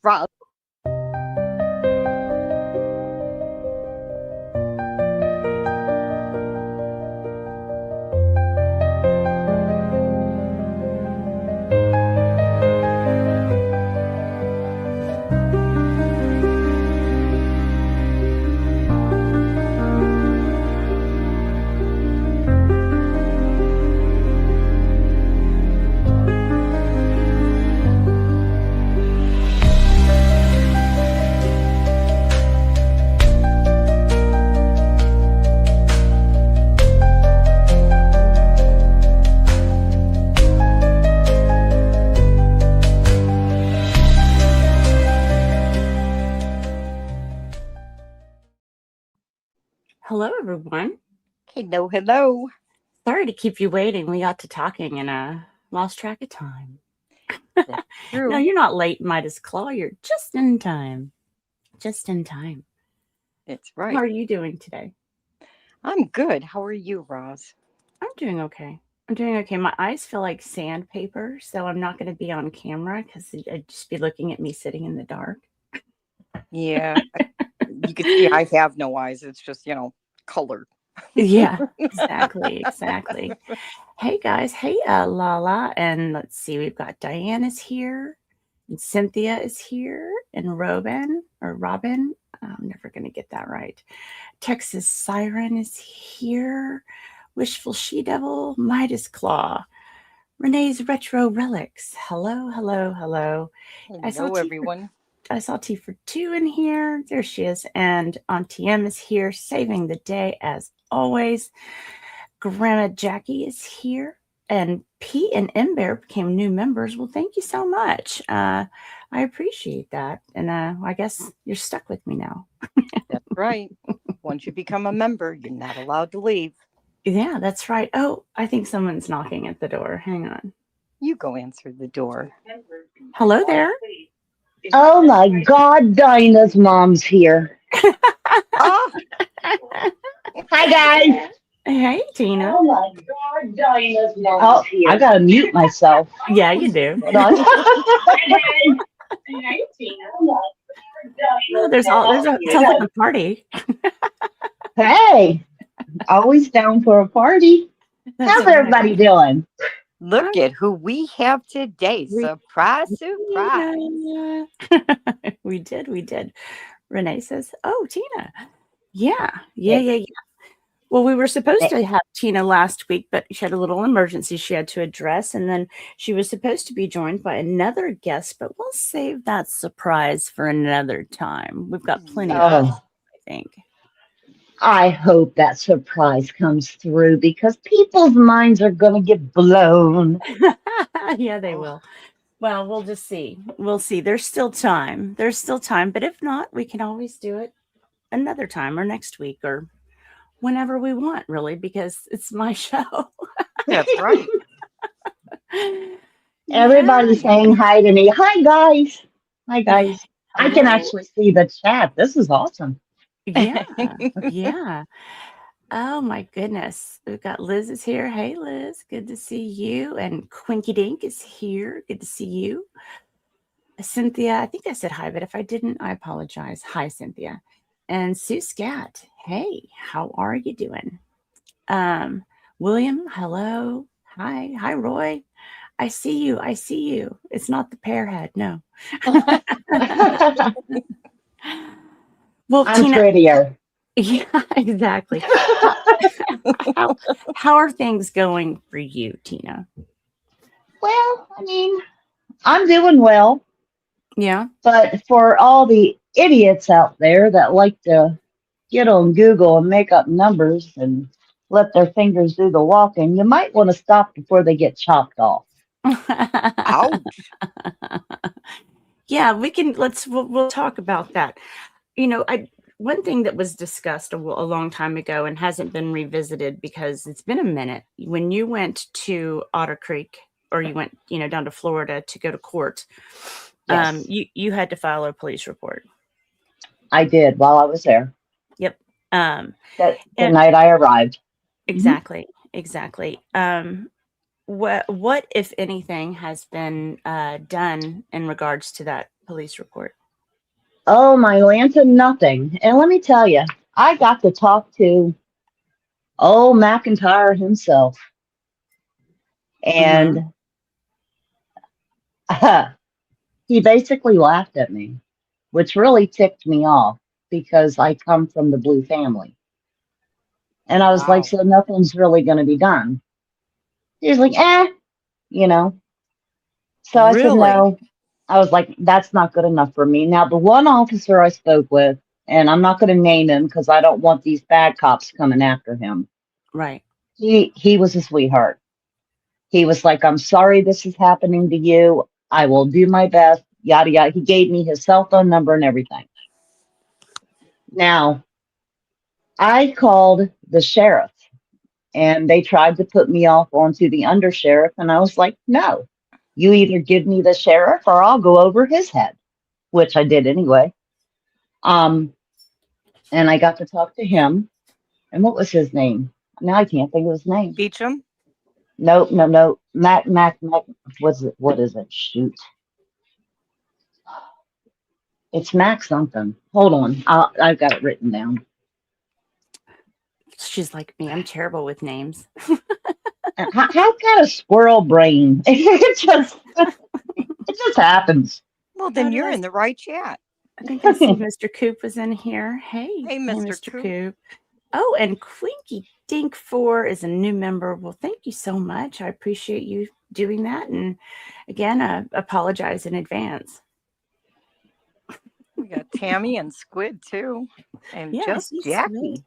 Rob. Hello, everyone. Hello, hello. Sorry to keep you waiting. We got to talking and lost track of time. That's true. No, you're not late, Midas Claw. You're just in time. Just in time. It's How right. are you doing today? I'm good. How are you, Roz? I'm doing okay. I'm doing okay. My eyes feel like sandpaper, so I'm not going to be on camera because I'd just be looking at me sitting in the dark. Yeah, you can see I have no eyes. It's just, color. Yeah, exactly. Hey, guys. Hey, Lala. And let's see, we've got Diana's here, and Cynthia is here, and Robin. I'm never going to get that right. Texas Siren is here. Wishful She Devil, Midas Claw, Renee's Retro Relics. Hello. Hello, everyone. I saw T for two in here. There she is. And Auntie M is here, saving the day as always. Grandma Jackie is here. And P and M Bear became new members. Well, thank you so much. I appreciate that. And I guess you're stuck with me now. That's right. Once you become a member, you're not allowed to leave. Yeah, that's right. Oh, I think someone's knocking at the door. Hang on. You go answer the door. Hello there. Oh my God, Dinah's mom's here. Oh, Hi guys. Hey, Tina. Oh my God, Dinah's mom's here. I gotta mute myself. Yeah, you do. Hold on. Hi guys. Hey Tina. Oh, sounds like a party. Hey, always down for a party. That's How's right. everybody doing? look at who we have today. Surprise, surprise. We did. Renee says, "Oh, Tina." Yeah. Well, we were supposed to have Tina last week, but she had a little emergency she had to address, and then she was supposed to be joined by another guest, but we'll save that surprise for another time. We've got plenty of Oh, time, I think. I hope that surprise comes through because people's minds are gonna get blown. Yeah, they will. Well, we'll just see. We'll see. There's still time. But if not, we can always do it another time or next week or whenever we want, really, because it's my show. That's right. Everybody's saying hi to me. Hi guys. Hi guys. I can Hello. actually see the chat. This is awesome. Yeah. Oh my goodness. We've got Liz is here. Hey Liz, good to see you. And Quinky Dink is here. Good to see you. Cynthia, I think I said hi, but if I didn't, I apologize. Hi, Cynthia. And Sue Scat, hey, how are you doing? William, hello. Hi, Roy. I see you. It's not the pear head, no. Well, I'm Tina, prettier. yeah, exactly. How are things going for you, Tina? Well, I mean, I'm doing well, Yeah. but for all the idiots out there that like to get on Google and make up numbers and let their fingers do the walking, you might want to stop before they get chopped off. Ouch. Yeah, we'll talk about that. One thing that was discussed a long time ago and hasn't been revisited because it's been a minute. When you went to Otter Creek or you went, down to Florida to go to court, Yes, you had to file a police report. I did while I was there. Yep. The And night I arrived. exactly. What if anything has been done in regards to that police report? Oh, my Lanta, nothing. And let me tell you, I got to talk to old McIntyre himself. Mm-hmm. And he basically laughed at me, which really ticked me off because I come from the Blue family. And I was like, Wow. so nothing's really going to be done. He was like, you know. So I said, Really? no. I was like, that's not good enough for me. Now, the one officer I spoke with, and I'm not going to name him because I don't want these bad cops coming after him. Right. He was a sweetheart. He was like, I'm sorry this is happening to you. I will do my best. Yada yada. He gave me his cell phone number and everything. Now, I called the sheriff and they tried to put me off onto the undersheriff, and I was like, no. You either give me the sheriff or I'll go over his head, which I did anyway. Um, and I got to talk to him. And what was his name? Now I can't think of his name. Beecham? Nope, no, no. Mac. What's it? What is it? Shoot. It's Mac something. Hold on. I've got it written down. She's like me. I'm terrible with names. I've got a squirrel brain. It just happens. Well, How then did you're I? in the right chat. I think I see Mr. Coop was in here. Hey, Hey, Mr. Mr. Coop. Coop. Oh, and Quinky Dink 4 is a new member. Well, thank you so much. I appreciate you doing that. And again, apologize in advance. We got Tammy and Squid too. And Yeah, I just see Jackie. Squid.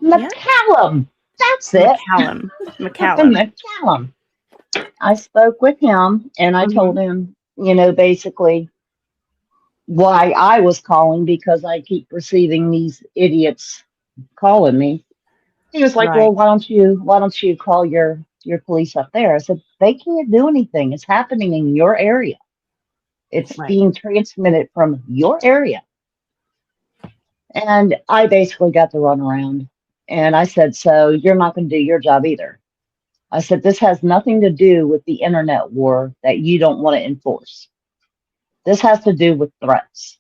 Yep. McCallum. That's it. McCallum. McCallum. I spoke with him and I told him, basically why I was calling because I keep receiving these idiots calling me. He was like, Right. "Well, why don't you call your police up there?" I said, "They can't do anything. It's happening in your area. It's Right. being transmitted from your area." And I basically got the runaround. And I said, "So you're not going to do your job either." I said, "This has nothing to do with the internet war that you don't want to enforce. This has to do with threats.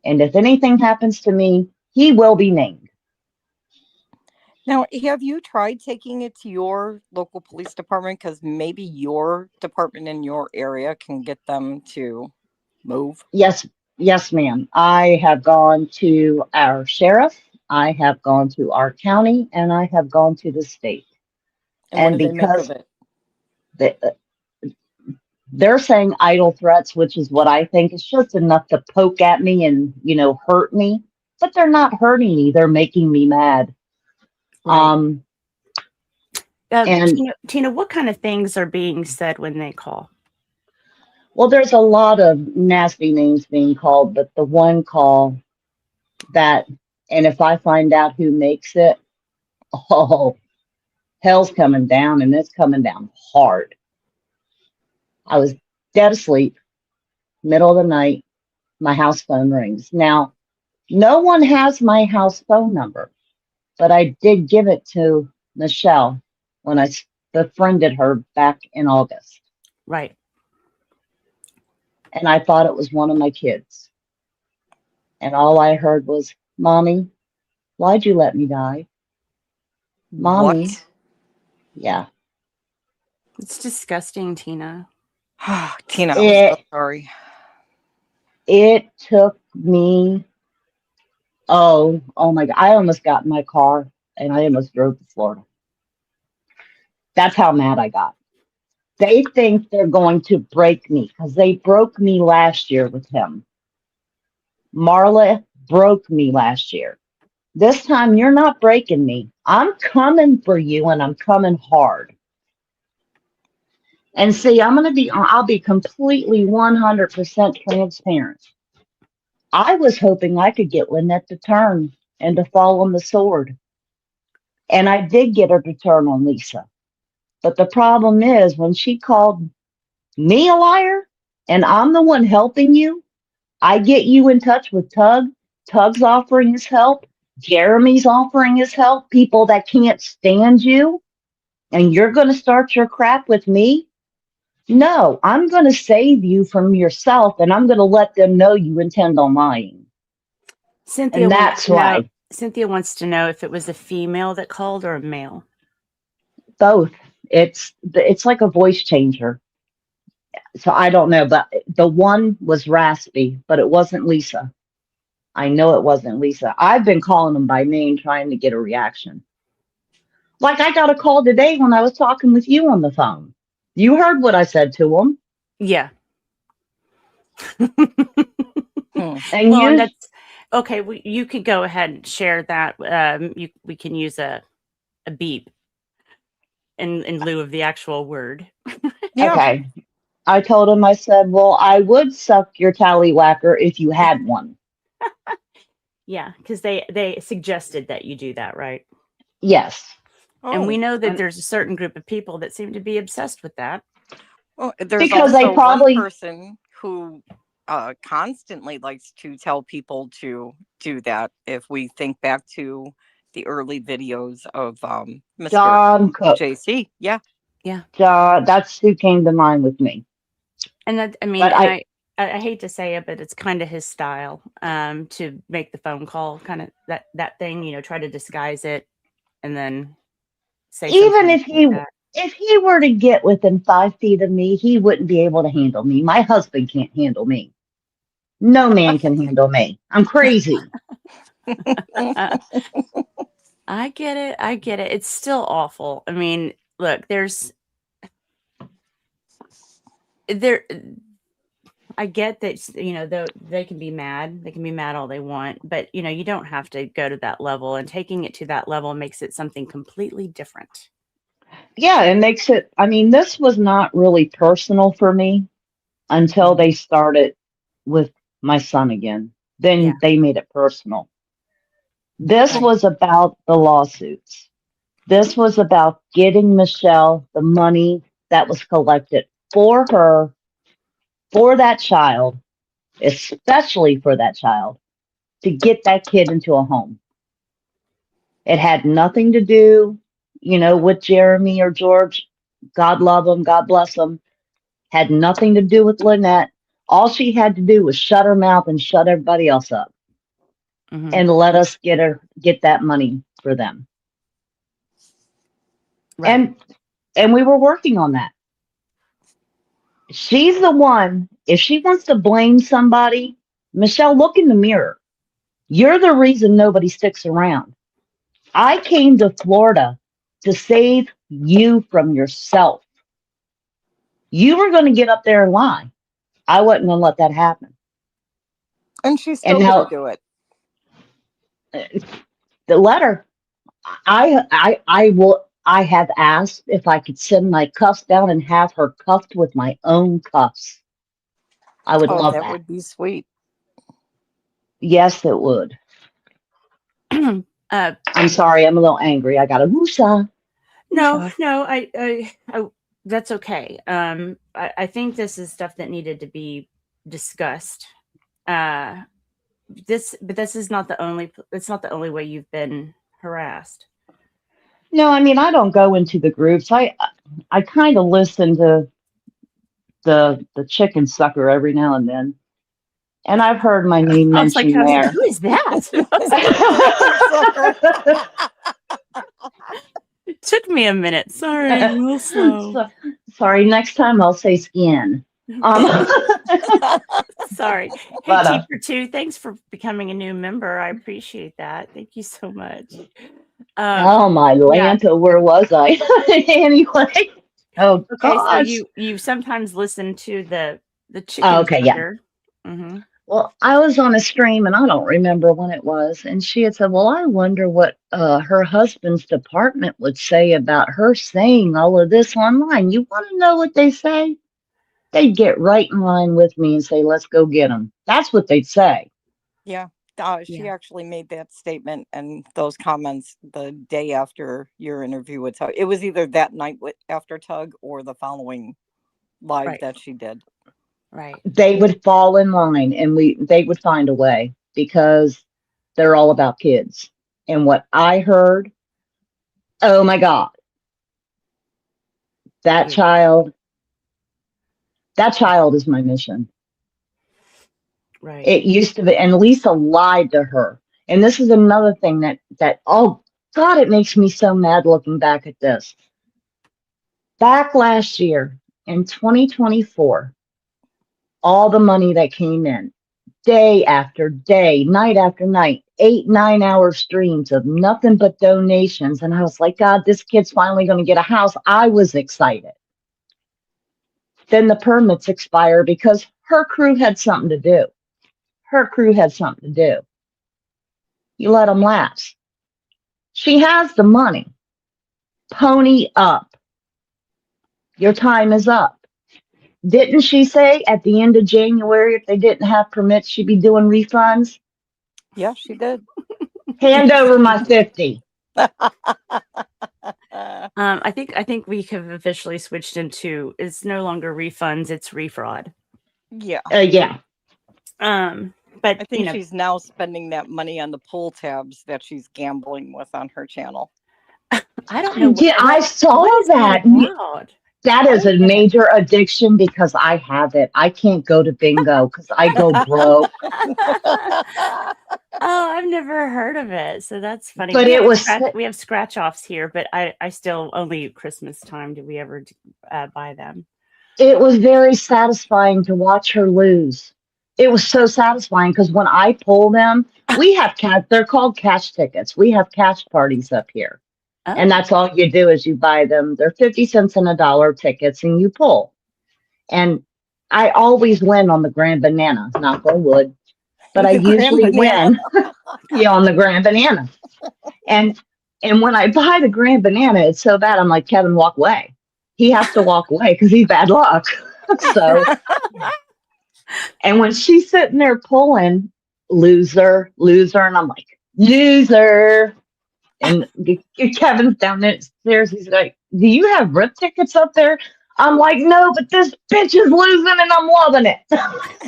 And if anything happens to me, he will be named." Now, have you tried taking it to your local police department? Because maybe your department in your area can get them to move. Yes, ma'am. I have gone to our sheriff, I have gone to our county, and I have gone to the state. And what And do they make of because it? the, they're saying idle threats, which is what I think is just enough to poke at me and, hurt me, but they're not hurting me. They're making me mad. Right. Um, and Tina, what kind of things are being said when they call? well, there's a lot of nasty names being called, but the one call that, and if I find out who makes it, oh, hell's coming down and it's coming down hard. I was dead asleep, middle of the night, my house phone rings. Now, no one has my house phone number, but I did give it to Michelle when I befriended her back in August. Right. And I thought it was one of my kids. And all I heard was, "Mommy, why'd you let me die? Mommy." What? Yeah. It's disgusting, Tina. Tina, I'm so It sorry. it took me, oh my God. I almost got in my car and I almost drove to Florida. That's how mad I got. They think they're going to break me because they broke me last year with him. Marla broke me last year. This time you're not breaking me. I'm coming for you and I'm coming hard. And see, I'll be completely 100% transparent. I was hoping I could get Lynette to turn and to fall on the sword. And I did get her to turn on Lisa. But the problem is when she called me a liar and I'm the one helping you, I get you in touch with Tug. Tug's offering his help. Jeremy's offering his help. People that can't stand you. And you're going to start your crap with me. No, I'm going to save you from yourself and I'm going to let them know you intend on lying. Cynthia And wants that's to know. why Cynthia wants to know if it was a female that called or a male. both. It's like a voice changer. So I don't know, but the one was raspy, but it wasn't Lisa. I know it wasn't Lisa. I've been calling them by name trying to get a reaction. Like I got a call today when I was talking with you on the phone. You heard what I said to them. Yeah. Hmm. And Well, and you, that's okay. You could go ahead and share that. We can use a beep in lieu of the actual word. Yeah. okay. I told him, I said, well, I would suck your tallywhacker if you had one. Yeah, because they suggested that you do that, right? Yes. And we Oh, know that And there's a certain group of people that seem to be obsessed with that. well, there's because they also one probably, person who constantly likes to tell people to do that. If we think back to the early videos of Mr. John Cook. JC, yeah. Yeah, John, that's who came to mind with me. and that I mean, But and I, I hate to say it, but it's kind of his style to make the phone call, kind of that thing. Try to disguise it and then say even something like that. if he were to get within 5 feet of me, he wouldn't be able to handle me. My husband can't handle me. No man can handle me. I'm crazy. I get it. I get it. It's still awful. I mean, look, there. I get that though they can be mad. They can be mad all they want, but you don't have to go to that level. And taking it to that level makes it something completely different. Yeah, it makes it. I mean, this was not really personal for me until Mhm. they started with my son again. Yeah. Then they made it personal. This Well, was about the lawsuits. This was about getting Michelle the money that was collected for her, for that child, especially for that child, to get that kid into a home. It had nothing to do, with Jeremy or George. God love them, God bless them. Had nothing to do with Lynette. All she had to do was shut her mouth and shut everybody else up Hmm. and let us get that money for them. Right. And we were working on that. She's the one, if she wants to blame somebody, Michelle, look in the mirror. You're the reason nobody sticks around. I came to Florida to save you from yourself. You were going to get up there and lie. I wasn't going to let that happen. and she's And still going to now do it. the letter, I will. I have asked if I could send my cuffs down and have her cuffed with my own cuffs. I would Oh, love that that. would be sweet. Yes, it would. uh, I'm sorry, I'm a little angry. I got a woosah. no, Woosah. no, I that's okay. I think this is stuff that needed to be discussed. Uh, but this is not the only. It's not the only way you've been harassed. No, I mean I don't go into the groups. I kind of listen to the chicken sucker every now and then, and I've heard my name I was like, mentioned there. who is that? Chicken sucker. It took me a minute. Sorry, I'm real slow. So, sorry, next time I'll say skin. Um, Sorry. Hey, but T for two, thanks for becoming a new member. I appreciate that. Thank you so much. oh my Yeah. Lanta, where was I? Anyway, oh Okay. So gosh. you sometimes listen to the Oh, chicken okay, yeah. sucker. Mm-hmm. Well, I was on a stream and I don't remember when it was, and she had said, "Well, I wonder what her husband's department would say about her saying all of this online." You want to know what they say? They'd get right in line with me and say, "Let's go get them." That's what they'd say. Yeah. She Yeah. actually made that statement and those comments the day after your interview with Tug. It was either that night after Tug or the following live Right. that she did. Right. They would fall in line, and they would find a way because they're all about kids. And what I heard, oh my God, that Yeah. child That child is my mission. Right. It used to be, and Lisa lied to her. And this is another thing that oh God, it makes me so mad looking back at this. Back last year in 2024, all the money that came in, day after day, night after night, 8, 9 hour streams of nothing but donations. And I was like, God, this kid's finally going to get a house. I was excited. Then the permits expire because her crew had something to do. Her crew had something to do. You let them lapse. She has the money. Pony up. Your time is up. Didn't she say at the end of January, if they didn't have permits, she'd be doing refunds? Yeah, she did. Hand over my 50. I think we have officially switched into it's no longer refunds, it's refraud. Yeah. Yeah. But I think she's now spending that money on the pull tabs that she's gambling with on her channel. I don't know. Yeah, I saw what is that. allowed? That is a major addiction because I have it. I can't go to bingo because I go broke. Oh, I've never heard of it. So that's funny. But We have scratch offs here, but I still only Christmas time do we ever buy them. It was very satisfying to watch her lose. It was so satisfying because when I pull them, we have they're called cash tickets. We have cash parties up here. Oh. And that's all you do is you buy them. They're 50 cents and $1 tickets and you pull. And I always win on the Grand Banana, knock on wood. But I usually win. Yeah, on the Grand Banana. And when I buy the Grand Banana, it's so bad. I'm like, Kevin, walk away. He has to walk away because he's bad luck. So, and when she's sitting there pulling, loser, loser, and I'm like, loser. And Kevin's down there stairs. He's like, do you have rip tickets up there? I'm like, no, but this bitch is losing and I'm loving it.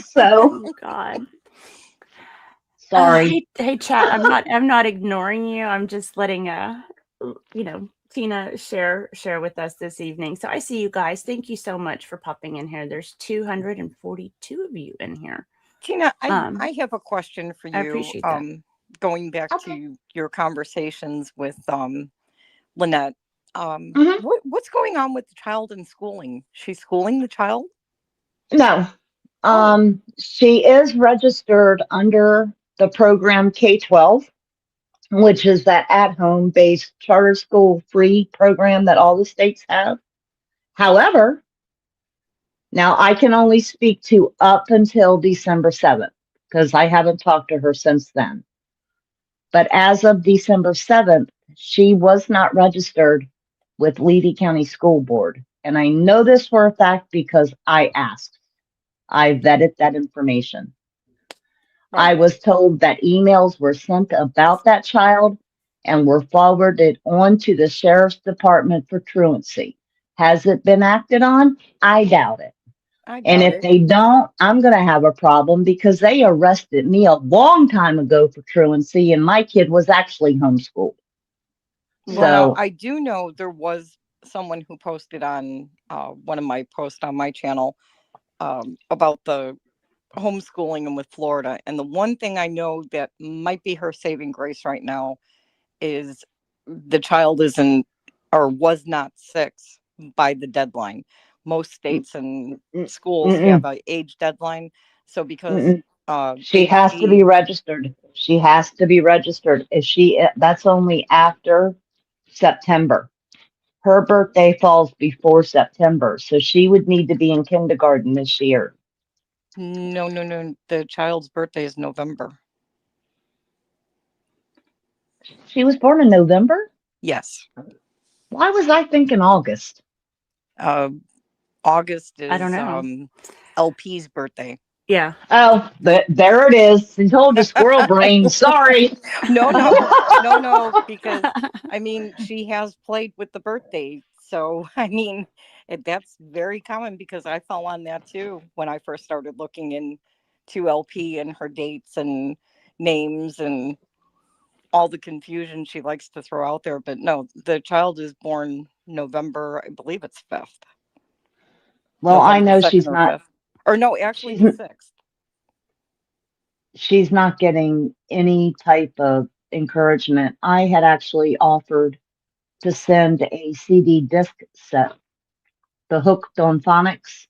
So, oh God. Sorry. Hey, chat. I'm not ignoring you. I'm just letting Tina share with us this evening. So I see you guys. Thank you so much for popping in here. There's 242 of you in here. Tina, I have a question for you. I appreciate that. Going back to your conversations with Lynette. What's going on with the child in schooling? She's schooling the child? No. She is registered under the program K-12, which is that at-home based charter school free program that all the states have. However, now I can only speak to up until December 7th because I haven't talked to her since then. But as of December 7th, she was not registered with Levy County School Board. And I know this for a fact because I asked. I vetted that information. Right. I was told that emails were sent about that child and were forwarded on to the Sheriff's Department for truancy. Has it been acted on? I doubt it. And if they don't, I'm going to have a problem because they arrested me a long time ago for truancy and my kid was actually homeschooled. Well, I do know there was someone who posted on one of my posts on my channel about the homeschooling and with Florida. And the one thing I know that might be her saving grace right now is the child isn't or was not 6 by the deadline. Most states and schools have an age deadline. So because she has to be registered. She has to be registered. That's only after September. Her birthday falls before September, so she would need to be in kindergarten this year. No. The child's birthday is November. She was born in November? Yes. Why was I thinking August? August is I don't know. LP's birthday. Yeah. Oh, there it is. I told you, squirrel brain. Sorry. No, because I mean, she has played with the birthday. So, I mean, that's very common because I fell on that too when I first started looking into LP and her dates and names and all the confusion she likes to throw out there. But no, the child is born November, I believe it's 5th. Well, I November know 2nd she's or not. 5th. Or no, actually She's the 6th. she's not getting any type of encouragement. I had actually offered to send a CD disc set, the Hooked on Phonics,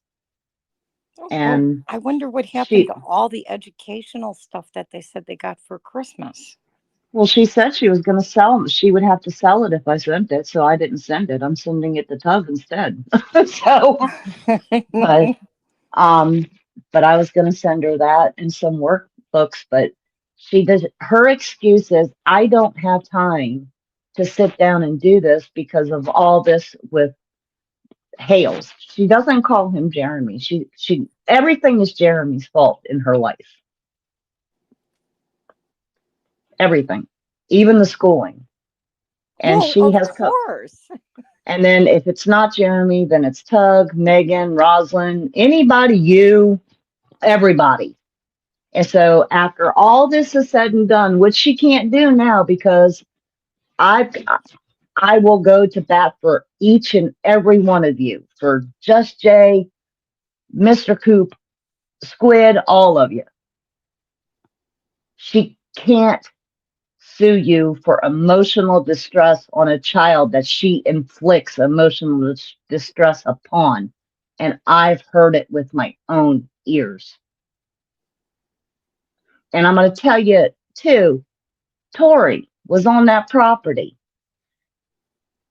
Oh, well, and I wonder what happened she to all the educational stuff that they said they got for Christmas. well, she said she was going to sell them. She would have to sell it if I sent it, so I didn't send it. I'm sending it to Tug instead. So, but um, but I was going to send her that and some workbooks, but she does. Her excuse is I don't have time to sit down and do this because of all this with Hales. She doesn't call him Jeremy. She everything is Jeremy's fault in her life. Everything, even the schooling. And Well, she of has co- course. and then if it's not Jeremy, then it's Tug, Megan, Rosalind, anybody, you, everybody. And so after all this is said and done, which she can't do now because I I will go to bat for each and every one of you, for Just Jay, Mr. Coop, Squid, all of you. She can't sue you for emotional distress on a child that she inflicts emotional distress upon. And I've heard it with my own ears. And I'm going to tell you too, Tori was on that property.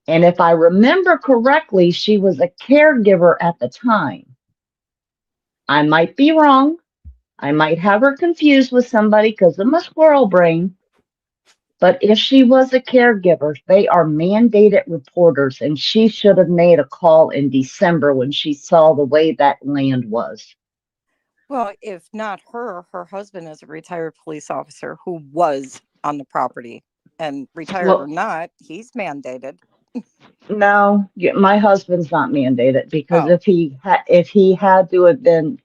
And if I remember correctly, she was a caregiver at the time. I might be wrong. I might have her confused with somebody because of my squirrel brain. But if she was a caregiver, they are mandated reporters, and she should have made a call in December when she saw the way that land was. Well, if not her, her husband is a retired police officer who was on the property. And retired or Well, not, he's mandated. no, my husband's not mandated because Oh, if he had to have been,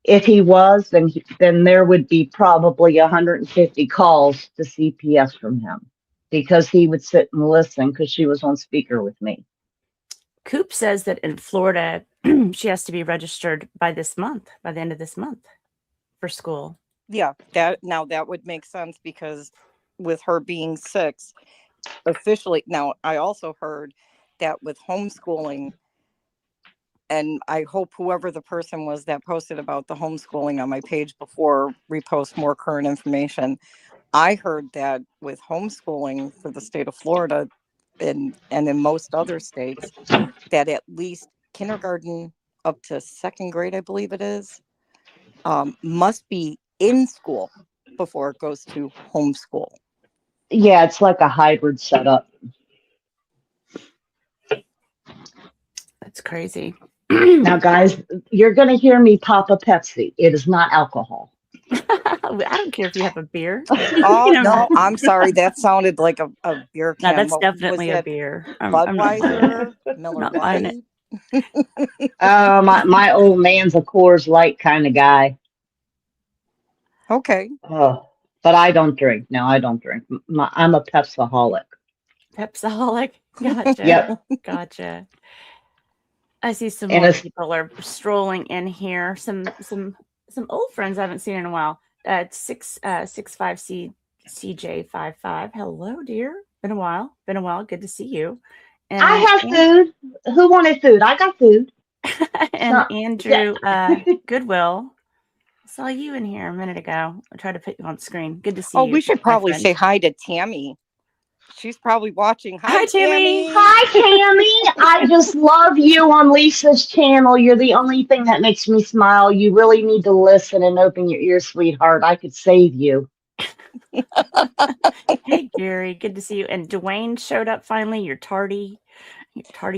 if he was, then there would be probably 150 calls to CPS from him because he would sit and listen because she was on speaker with me. Coop says that in Florida, she has to be registered by this month, by the end of this month for school. yeah. That would make sense because with her being 6, officially. Now, I also heard that with homeschooling, and I hope whoever the person was that posted about the homeschooling on my page before repost more current information. I heard that with homeschooling for the state of Florida and in most other states, that at least kindergarten up to 2nd grade, I believe it is, must be in school before it goes to homeschool. Yeah, it's like a hybrid setup. That's crazy. Now, guys, you're going to hear me pop a Pepsi. It is not alcohol. I don't care if you have a beer. Oh, no, I'm sorry. That sounded like a beer No, can. that's What was definitely a that? beer. I'm not buying it. Budweiser, Miller Not buying it. Lite. My old man's a Coors Light kind of guy. Okay. Oh, but I don't drink. No, I don't drink. I'm a Pepsaholic. Pepsaholic. Gotcha. Yep. Gotcha. I see some And more it's, people are strolling in here. Some old friends I haven't seen in a while. 65C CJ55. Hello, dear. Been a while. Been a while. Good to see you. I have food. Who wanted food? I got food. And So, Andrew Goodwill. I saw you in here a minute ago. I tried to put you on screen. Good to see you. We should my probably friend. say hi to Tammy. She's probably watching. Hi, Tammy. Hi, Tammy. I just love you on Lisa's channel. You're the only thing that makes me smile. You really need to listen and open your ears, sweetheart. I could save you. Hey, Gary. Good to see you. And Dwayne showed up finally. You're tardy.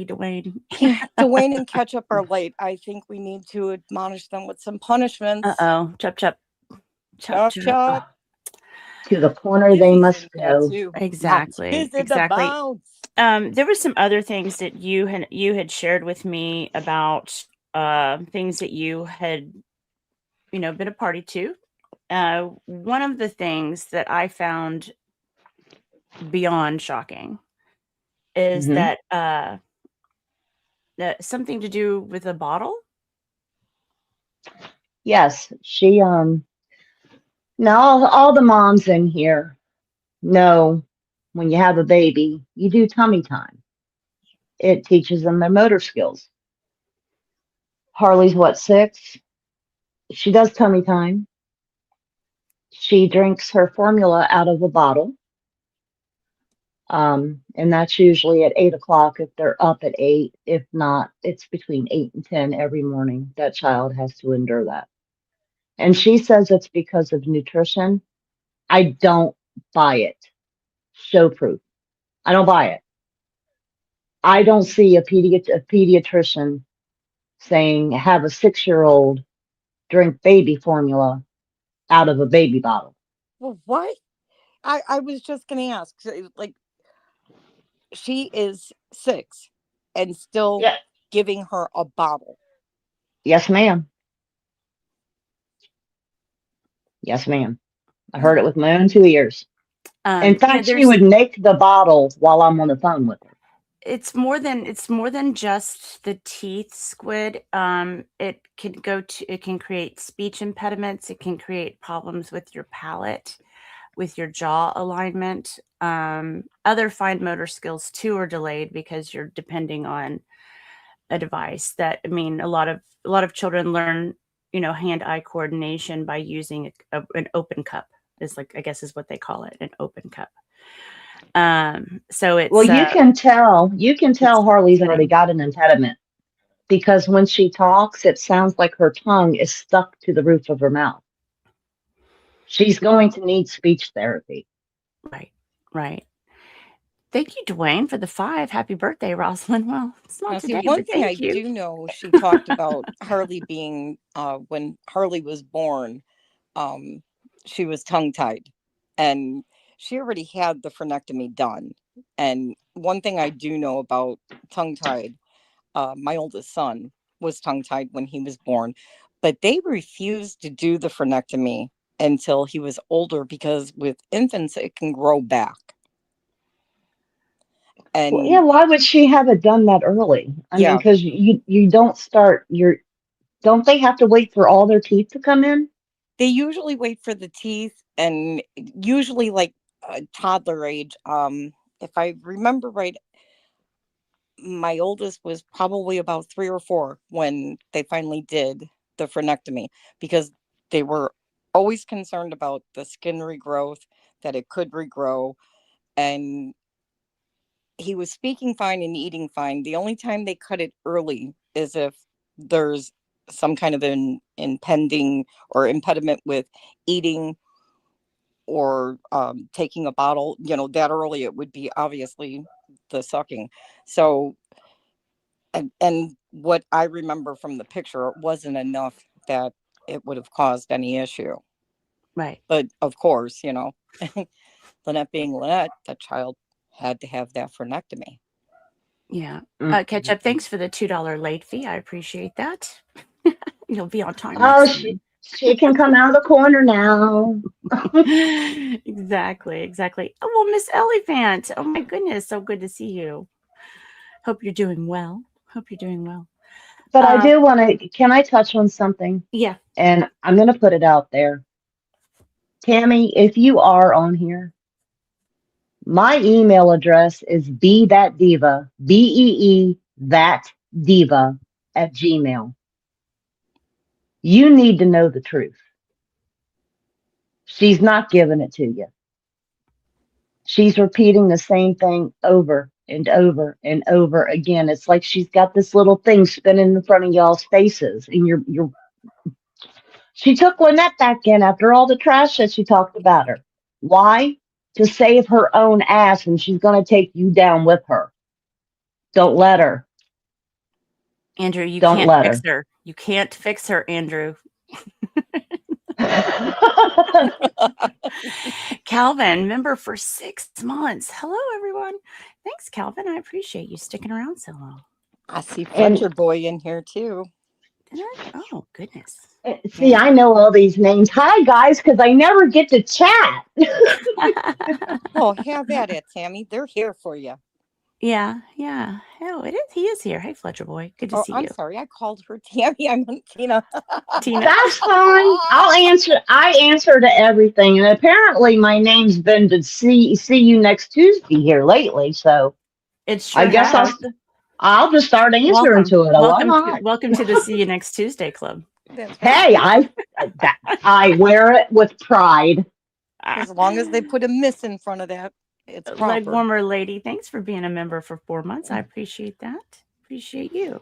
Dwayne. Yeah, Dwayne and Ketchup are late. I think we need to admonish them with some punishments. Chop, chop. Chop, chop. To the corner they must go. Exactly. There were some other things that you had shared with me about things that you had, been a party to. One of the things that I found beyond shocking is that something to do with a bottle? Yes, she now all the moms in here know when you have a baby, you do tummy time. It teaches them their motor skills. Harley's what, 6? She does tummy time. She drinks her formula out of a bottle. And that's usually at 8 o'clock if they're up at 8. If not, it's between 8 and 10 every morning. That child has to endure that. And she says it's because of nutrition. I don't buy it. Show proof. I don't buy it. I don't see a pediatrician saying have a 6-year-old drink baby formula out of a baby bottle. Well, what? I was just going to ask. Like, she is 6 and still Yeah. giving her a bottle. Yes, ma'am. Yes, ma'am. I heard it with my own 2 ears. In fact, she would make the bottle while I'm on the phone with her. It's more than just the teeth, Squid. It can create speech impediments. It can create problems with your palate, with your jaw alignment. Other fine motor skills too are delayed because you're depending on a device that, I mean, a lot of children learn, hand-eye coordination by using an open cup, is like, I guess is what they call it, an open cup. So it's, well, you can tell Harley's already got an impediment because when she talks, it sounds like her tongue is stuck to the roof of her mouth. She's going to need speech therapy. Right. Thank you, Dwayne, for the 5. Happy birthday, Rosalind. Well, it's not today, One but thing I thank you. do know, she talked about Harley being, when Harley was born, she was tongue-tied. And she already had the frenectomy done. And one thing I do know about tongue-tied, my oldest son was tongue-tied when he was born. But they refused to do the frenectomy until he was older because with infants, it can grow back. And well, yeah, why would she have it done that early? I mean, because you don't start don't they have to wait for all their teeth to come in? They usually wait for the teeth, and usually like toddler age. If I remember right, my oldest was probably about 3 or 4 when they finally did the frenectomy, because they were always concerned about the skin regrowth, that it could regrow. And he was speaking fine and eating fine. The only time they cut it early is if there's some kind of an impending or impediment with eating or taking a bottle, that early. It would be obviously the sucking. So, and what I remember from the picture, it wasn't enough that it would have caused any issue. Right. But of course, Lynette being Lynette, the child had to have that frenectomy. Yeah. Ketchup, thanks for the $2 late fee. I appreciate that. You'll be on time. Oh, she can come out of the corner now. Exactly. Oh, well, Miss Elephant. Oh my goodness, so good to see you. Hope you're doing well. But I do want to. Can I touch on something? Yeah. And I'm going to put it out there. Tammy, if you are on here, my email address is beethatdiva, BEE that diva @gmail. You need to know the truth. She's not giving it to you. She's repeating the same thing over and over and over again. It's like she's got this little thing spinning in front of y'all's faces, and you're. She took Lynette back in after all the trash that she talked about her. Why? To save her own ass, and she's going to take you down with her. Don't let her. Andrew, you Don't can't let fix her. You can't fix her, Andrew. Calvin, member for 6 months. Hello, everyone. Thanks, Calvin. I appreciate you sticking around so long. I see Fletcher Boy in here too. Did I? Oh, goodness. See, I know all these names. Hi, guys, because I never get to chat. Oh, have at it, Tammy. They're here for you. Yeah, yeah. Oh, it is. He is here. Hey, Fletcher boy. Good to Oh, see I'm you. sorry. I called her Tammy. I meant Tina. Tina. That's fine. I'll answer. I answer to everything, and apparently my name's been to see you next Tuesday here lately. So It I sure guess has. I'll just start answering Welcome. to it. Why not? Welcome to the See You Next Tuesday Club. That's right. Hey, I wear it with pride. As long as they put a miss in front of that, it's Leg proper. warmer lady, thanks for being a member for 4 months. I appreciate that. Appreciate you.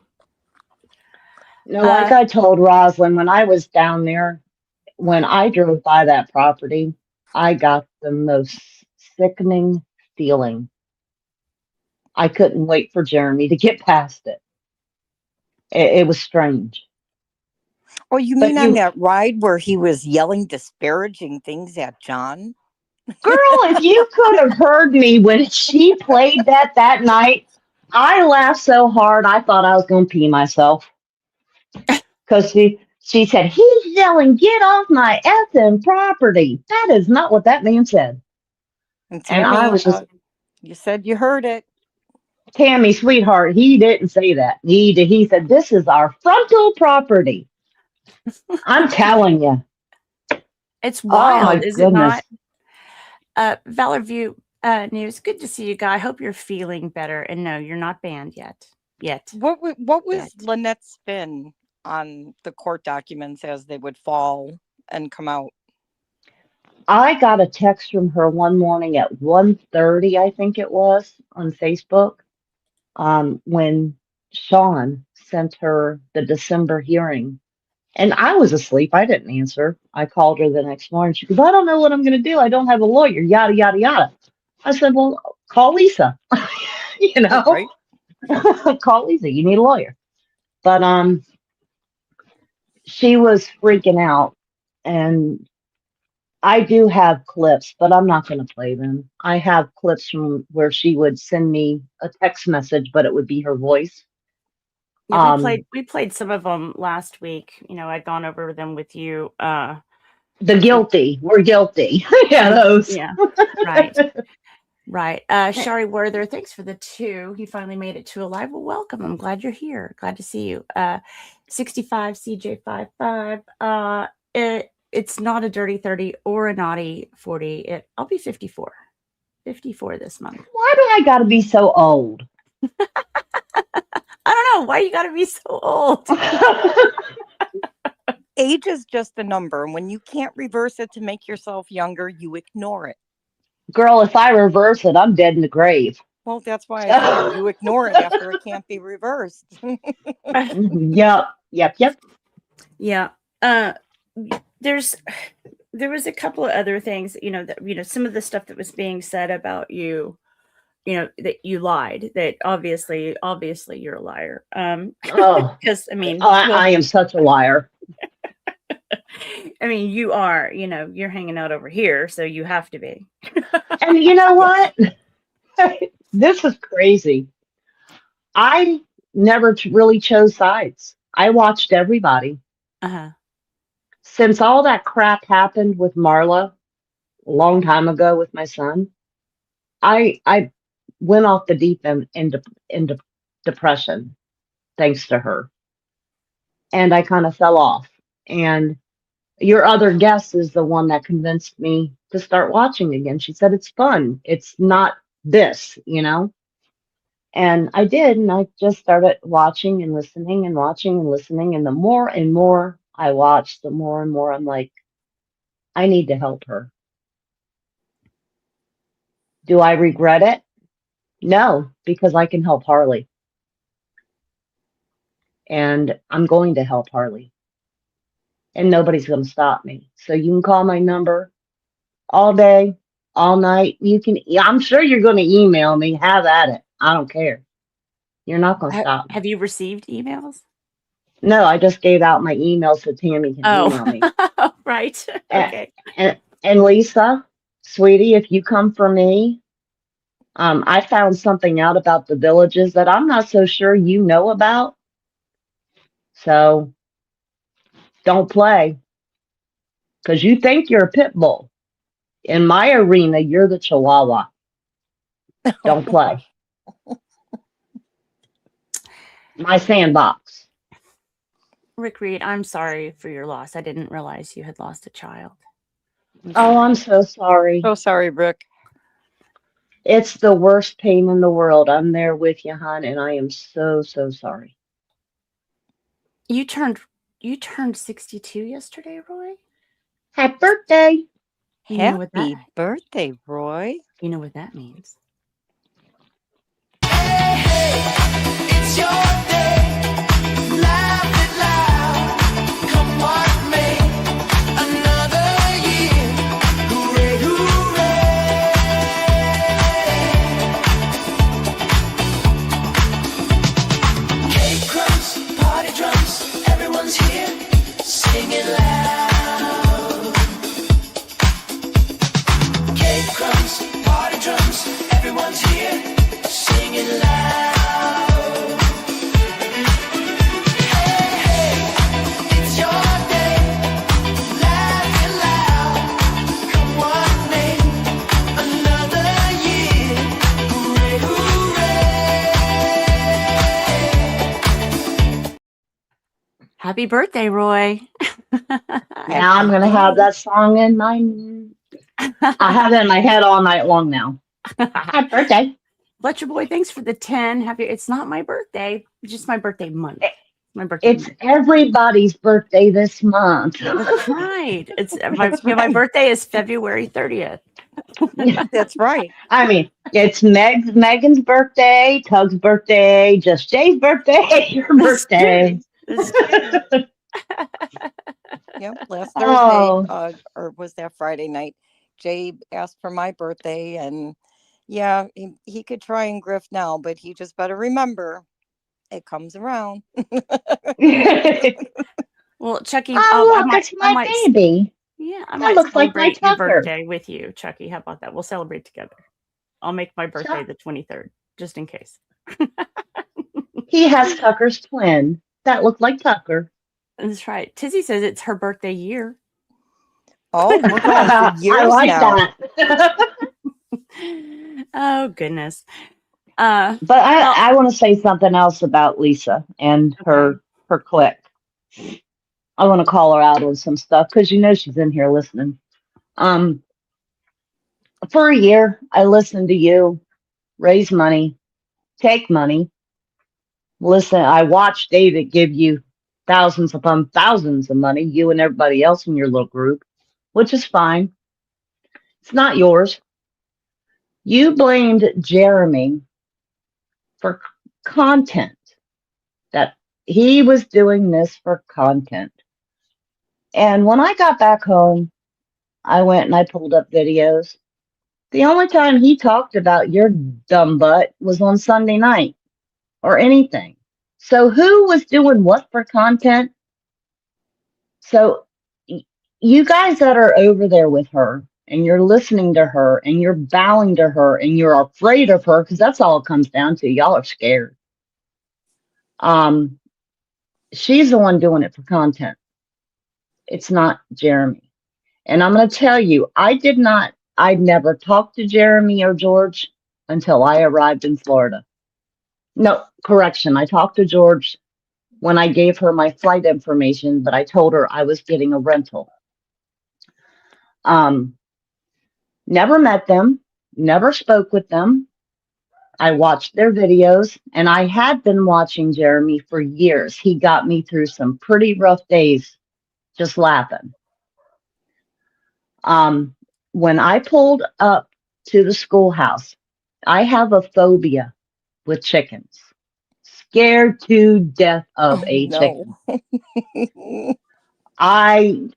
No, like I told Roslyn when I was down there, when I drove by that property, I got the most sickening feeling. I couldn't wait for Jeremy to get past it. It was strange. Oh, you But mean on you, that ride where he was yelling disparaging things at John? girl, if you could have heard me when she played that night, I laughed so hard I thought I was going to pee myself. Because she said, he's yelling, get off my effing property. That is not what that man said. And And I Tammy, was just, you said you heard it. Tammy, sweetheart, he didn't say that. He said, this is our frontal property. I'm telling you. It's Oh, my wild, is it goodness. not? Valor View News, good to see you, Guy. I hope you're feeling better. And no, you're not banned yet. What was Lynette's spin on the court documents as they would fall and come out? I got a text from her one morning at 1:30, I think it was, on Facebook, when Sean sent her the December hearing. And I was asleep. I didn't answer. I called her the next morning. She goes, I don't know what I'm going to do. I don't have a lawyer, yada, yada, yada. I said, well, call Lisa. you know, Right. call Lisa. You need a lawyer. But she was freaking out. And I do have clips, but I'm not going to play them. I have clips from where she would send me a text message, but it would be her voice. Yeah, we played some of them last week. You know, I'd gone over them with you. The guilty. We're guilty. yeah, those. Yeah, right. Right. Shari Werther, thanks for the 2. You finally made it to a live. Well, welcome. I'm glad you're here. Glad to see you. 65 CJ55. It's not a dirty 30 or a naughty 40. I'll be 54. 54 this month. Why do I got to be so old? I don't know. Why you got to be so old? Age is just a number. And when you can't reverse it to make yourself younger, you ignore it. Girl, if I reverse it, I'm dead in the grave. Well, that's why I said you ignore it after it can't be reversed. Yep. Yeah. There was a couple of other things, that, some of the stuff that was being said about you, that you lied, that obviously you're a liar. Because I am such a liar. I mean, you are, you're hanging out over here, so you have to be. And you know what? This is crazy. I never really chose sides. I watched everybody. Uh-huh. Since all that crap happened with Marla a long time ago with my son, I went off the deep end into depression thanks to her. And I kind of fell off. And your other guest is the one that convinced me to start watching again. She said it's fun. It's not this, And I did, and I just started watching and listening and watching and listening. And the more and more I watched, the more and more I'm like, I need to help her. Do I regret it? No, because I can help Harley. And I'm going to help Harley. And nobody's going to stop me. So you can call my number all day, all night. I'm sure you're going to email me. Have at it. I don't care. You're not going to stop me. Have you received emails? No, I just gave out my email so Tammy can email me. Right. Okay. And Lisa, sweetie, if you come for me, I found something out about the villages that I'm not so sure you know about. So don't play. Because you think you're a pit bull. In my arena, you're the chihuahua. Don't play. My sandbox. Rick Reed, I'm sorry for your loss. I didn't realize you had lost a child. Oh, I'm so sorry. So sorry, Rick. It's the worst pain in the world. I'm there with you, hon, and I am so, so sorry. You turned 62 yesterday, Roy? Happy birthday. You know what Happy birthday, Roy. You know what that means. Hey, hey, it's your day. Laugh it loud. Come what may. Another year. Hooray, hooray. Cake crumbs, party drums. Everyone's here. Singing loud. Cake crumbs, party drums. Everyone's here. Singing loud. Hey, hey, it's your day. Laugh it loud. Come what may. Another year. Hooray, hooray. Happy birthday, Roy. Now I'm going to have that song in my... I have it in my head all night long now. Happy birthday. Fletcher Boy, thanks for the 10. It's not my birthday, it's just my birthday month. My birthday. It's everybody's birthday this month. That's right. It's my birthday is February 30th. That's right. I mean, it's Megan's birthday, Tug's birthday, Just Jay's birthday, your birthday. Yep. Last Oh. Thursday, or was that Friday night? Jay asked for my birthday, and yeah, he could try and grift now, but he just better remember it comes around. Well, Chucky, Oh, look, it's my baby. Yeah, I That might looks like my celebrate your Tucker. birthday with you, Chucky. How about that? We'll celebrate together. I'll make my birthday the 23rd, just in case. He has Tucker's twin. That looked like Tucker. That's right. Tizzy says it's her birthday year. Oh, we're going for years I like now. that. Oh, goodness. But I want to say something else about Lisa and her clique. I want to call her out on some stuff because you know she's in here listening. For a year, I listened to you raise money, take money. Listen, I watched David give you thousands upon thousands of money, you and everybody else in your little group, which is fine. It's not yours. You blamed Jeremy for content, that he was doing this for content. And when I got back home, I went and I pulled up videos. The only time he talked about your dumb butt was on Sunday night or anything. So who was doing what for content? So you guys that are over there with her and you're listening to her and you're bowing to her and you're afraid of her, because that's all it comes down to. Y'all are scared. She's the one doing it for content. It's not Jeremy. And I'm going to tell you, I never talked to Jeremy or George until I arrived in Florida. No, correction. I talked to George when I gave her my flight information, but I told her I was getting a rental. Never met them, never spoke with them. I watched their videos, and I had been watching Jeremy for years. He got me through some pretty rough days just laughing. When I pulled up to the schoolhouse, I have a phobia with chickens. Scared to death of chicken. I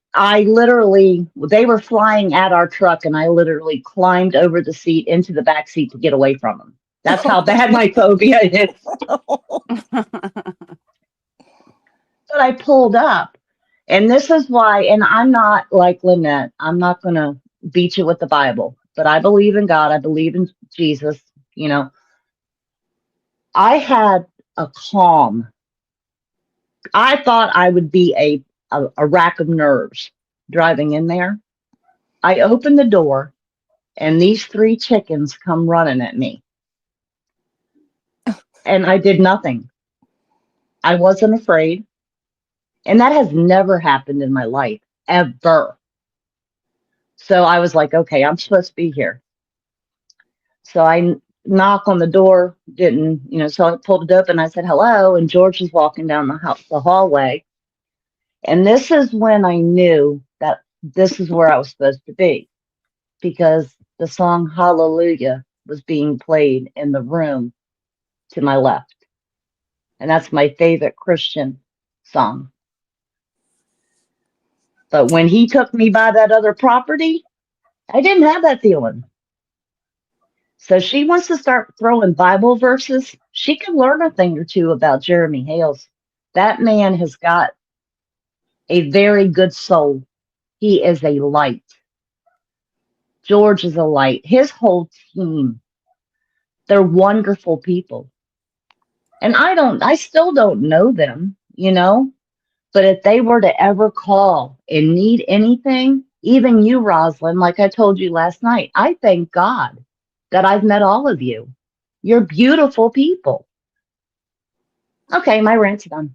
literally, they were flying at our truck, and I literally climbed over the seat into the back seat to get away from them. That's how bad my phobia is. But I pulled up, and this is why, and I'm not like Lynette, I'm not going to beat you with the Bible, but I believe in God. I believe in Jesus. You know, I had a calm. I thought I would be a rack of nerves driving in there. I opened the door, and these 3 chickens come running at me. And I did nothing. I wasn't afraid. And that has never happened in my life, ever. So I was like, okay, I'm supposed to be here. So knock on the door, didn't, so I pulled it up and I said, hello. And George was walking down the hallway. And this is when I knew that this is where I was supposed to be, because the song Hallelujah was being played in the room to my left. And that's my favorite Christian song. But when he took me by that other property, I didn't have that feeling. So she wants to start throwing Bible verses. She can learn a thing or two about Jeremy Hales. That man has got a very good soul. He is a light. George is a light. His whole team, they're wonderful people. And I still don't know them, but if they were to ever call and need anything, even you, Rosalind, like I told you last night, I thank God that I've met all of you. You're beautiful people. Okay, my rant's done.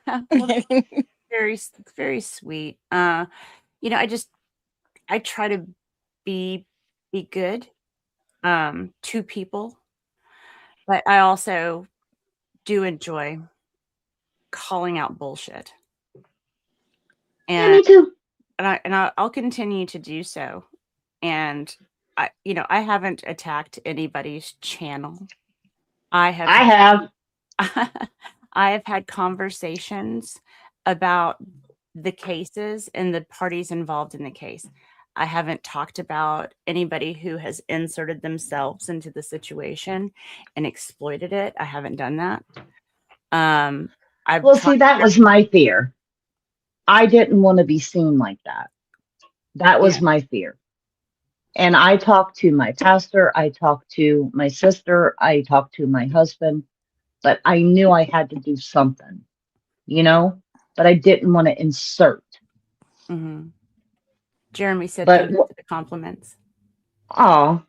Well, very, very sweet. I try to be good to people, but I also do enjoy calling out bullshit. Yeah, me too. I'll continue to do so. And I haven't attacked anybody's channel. I have I have had conversations about the cases and the parties involved in the case. I haven't talked about anybody who has inserted themselves into the situation and exploited it. I haven't done that. See, that was my fear. I didn't want to be seen like that. That was my fear. And I talked to my pastor, I talked to my sister, I talked to my husband, but I knew I had to do something, but I didn't want to insert. Mm-hmm. Jeremy said thank you for the compliments. Oh,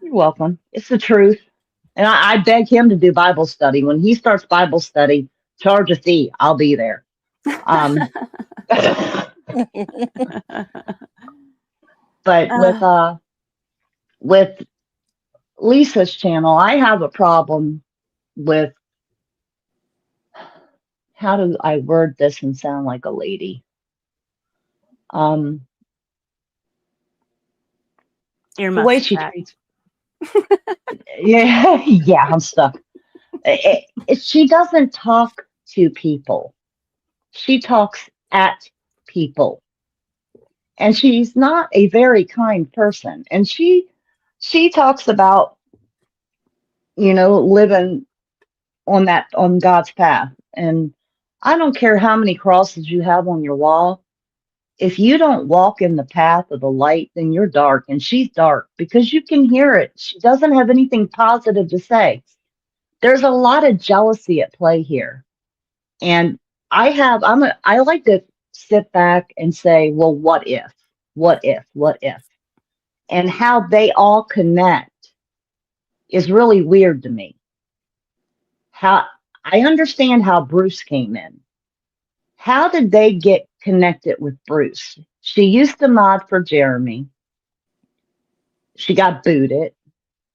you're welcome. It's the truth. And I beg him to do Bible study. When he starts Bible study, charge a fee. I'll be there. But with Lisa's channel, I have a problem with, how do I word this and sound like a lady? The way she treats. Yeah, I'm stuck. She doesn't talk to people. She talks at people. And she's not a very kind person. And she talks about, living on God's path. And I don't care how many crosses you have on your wall. If you don't walk in the path of the light, then you're dark. And she's dark because you can hear it. She doesn't have anything positive to say. There's a lot of jealousy at play here. And I like to sit back and say, well, what if? What if? What if? And how they all connect is really weird to me. How I understand how Bruce came in. How did they get connected with Bruce? She used to mod for Jeremy. She got booted.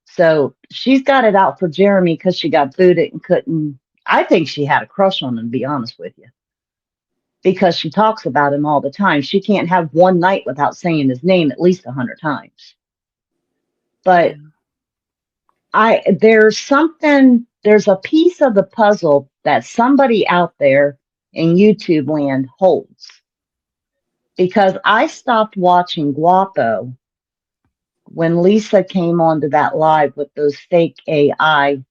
So she's got it out for Jeremy because she got booted and couldn't. I think she had a crush on him, to be honest with you, because she talks about him all the time. She can't have one night without saying his name at least 100 times. But there's a piece of the puzzle that somebody out there in YouTube land holds. Because I stopped watching Guapo when Lisa came onto that live with those fake AI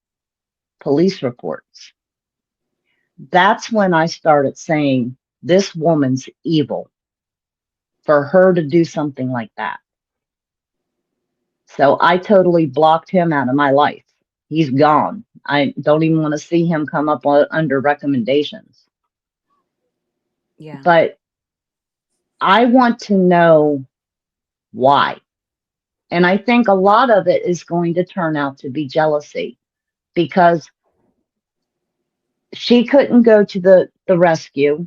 police reports. That's when I started saying, this woman's evil for her to do something like that. So I totally blocked him out of my life. He's gone. I don't even want to see him come up under recommendations. Yeah. But I want to know why. And I think a lot of it is going to turn out to be jealousy, because She couldn't go to the rescue.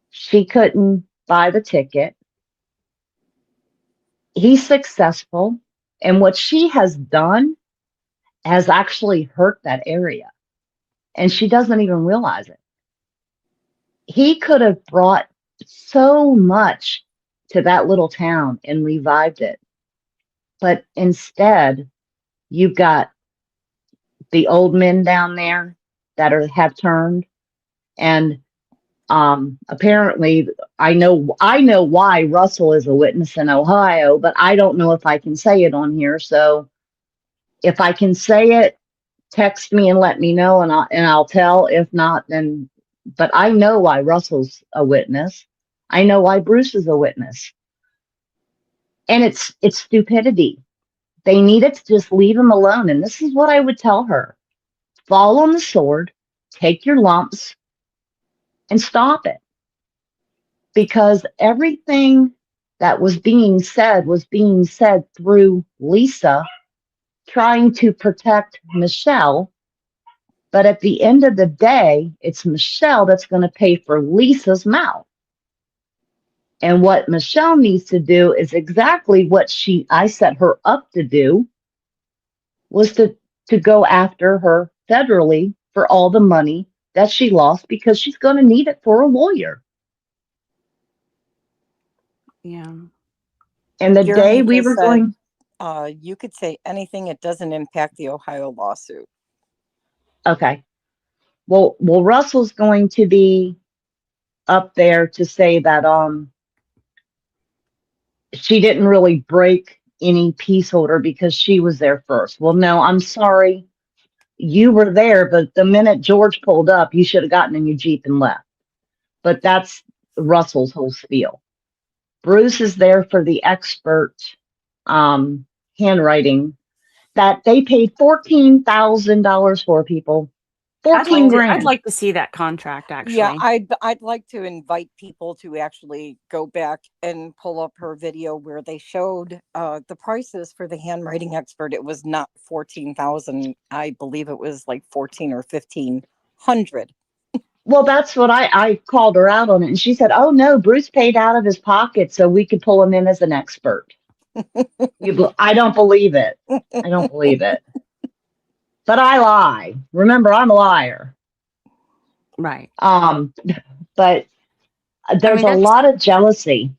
She couldn't buy the ticket. He's successful. And what she has done has actually hurt that area. And she doesn't even realize it. He could have brought so much to that little town and revived it. But instead, you've got the old men down there that have turned. And apparently I know why Russell is a witness in Ohio, but I don't know if I can say it on here. So if I can say it, text me and let me know, and I'll tell. If not, then, but I know why Russell's a witness. I know why Bruce is a witness. And it's stupidity. They needed to just leave him alone. And this is what I would tell her. Fall on the sword, take your lumps, and stop it. Because everything that was being said through Lisa trying to protect Michelle. But at the end of the day, it's Michelle that's going to pay for Lisa's mouth. And what Michelle needs to do is exactly what I set her up to do, was to go after her federally for all the money that she lost, because she's going to need it for a lawyer. Yeah. And the Jeremy day we just were said, going, you could say anything. It doesn't impact the Ohio lawsuit. okay, well, Russell's going to be up there to say that she didn't really break any peace order because she was there first. Well, no, I'm sorry. You were there, but the minute George pulled up, you should have gotten in your Jeep and left. But that's Russell's whole spiel. Bruce is there for the expert handwriting that they paid $14,000 for, people. 14 grand. I'd like to see that contract, actually. Yeah, I'd like to invite people to actually go back and pull up her video where they showed the prices for the handwriting expert. It was not 14,000. I believe it was like 14 or 1,500. Well, that's what I called her out on it. And she said, oh, no, Bruce paid out of his pocket so we could pull him in as an expert. I don't believe it. I don't believe it. But I lie. Remember, I'm a liar. Right. But there's a lot of jealousy.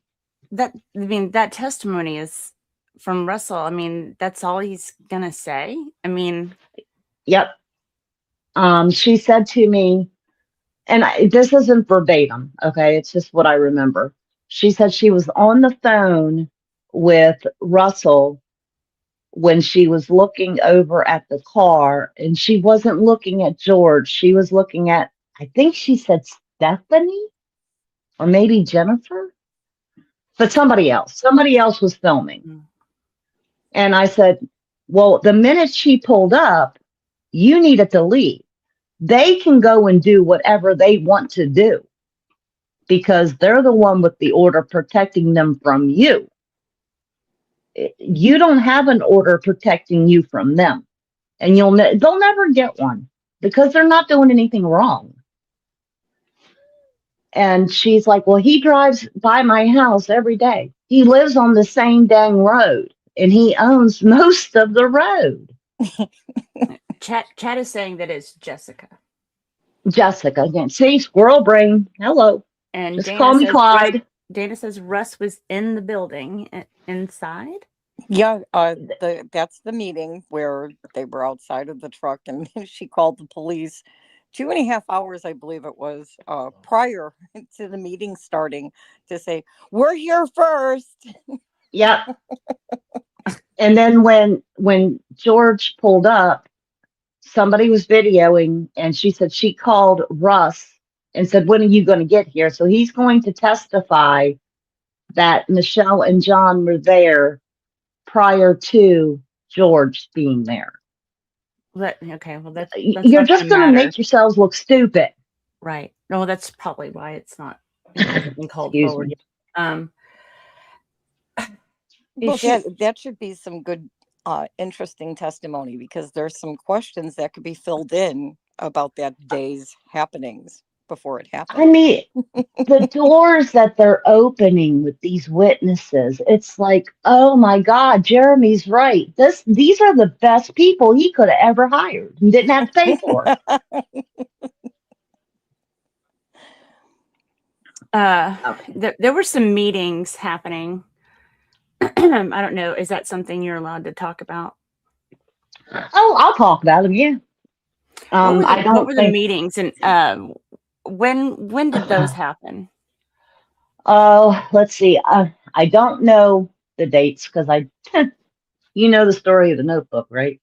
That testimony is from Russell. I mean, that's all he's gonna say. I mean, yep. She said to me, and this isn't verbatim, okay? It's just what I remember. She said she was on the phone with Russell when she was looking over at the car, and she wasn't looking at George. She was looking at, I think she said Stephanie or maybe Jennifer, but somebody else. Somebody else was filming. Mm-hmm. And I said, well, the minute she pulled up, you needed to leave. They can go and do whatever they want to do because they're the one with the order protecting them from you. You don't have an order protecting you from them, and they'll never get one because they're not doing anything wrong. And she's like, well, he drives by my house every day. He lives on the same dang road, and he owns most of the road. Chat is saying that it's Jessica. Jessica again. See, squirrel brain. Hello. And just call me Clyde. Dana says Russ was in the building inside. Yeah, that's the meeting where they were outside of the truck, and she called the police 2.5 hours, I believe it was, prior to the meeting starting, to say, we're here first. Yep. And then when George pulled up, somebody was videoing, and she said she called Russ and said, when are you going to get here? So he's going to testify that Michelle and John were there prior to George being there. Okay, well, that's you're just going to make yourselves look stupid. Right. No, that's probably why it's not being called forward. Well, that should be some good, interesting testimony, because there's some questions that could be filled in about that day's happenings before it I happened. mean, the doors that they're opening with these witnesses, it's like, oh my God, Jeremy's right. These are the best people he could have ever hired and didn't have to pay for. Okay. There were some meetings happening. I don't know. Is that something you're allowed to talk about? Oh, I'll talk about them. Yeah. I What don't were the think. meetings, and when did those happen? Oh, let's see. I don't know the dates because you know the story of the Notebook, right?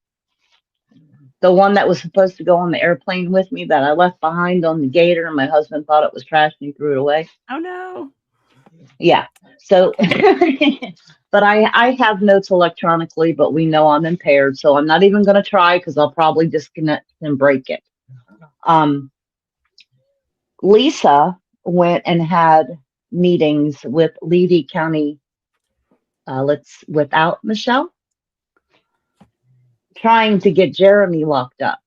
The one that was supposed to go on the airplane with me that I left behind on the gator, and my husband thought it was trash and he threw it away. Oh no. Yeah. So, Okay. but I have notes electronically, but we know I'm impaired, so I'm not even going to try because I'll probably disconnect and break it. Um, Lisa went and had meetings with Levy County. Without Michelle, trying to get Jeremy locked up.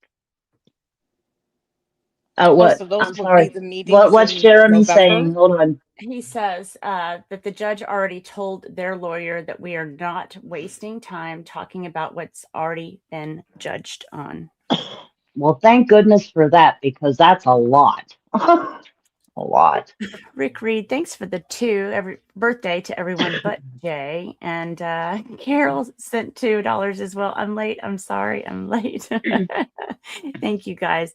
Oh, so those I'm would be sorry. the meetings What's in Jeremy November? saying? Hold on. He says that the judge already told their lawyer that we are not wasting time talking about what's already been judged on. Well, thank goodness for that because that's a lot. A lot. Rick Reed, thanks for the every birthday to everyone but Jay. And Carol sent $2 as well. I'm late. I'm sorry. I'm late. Thank you guys.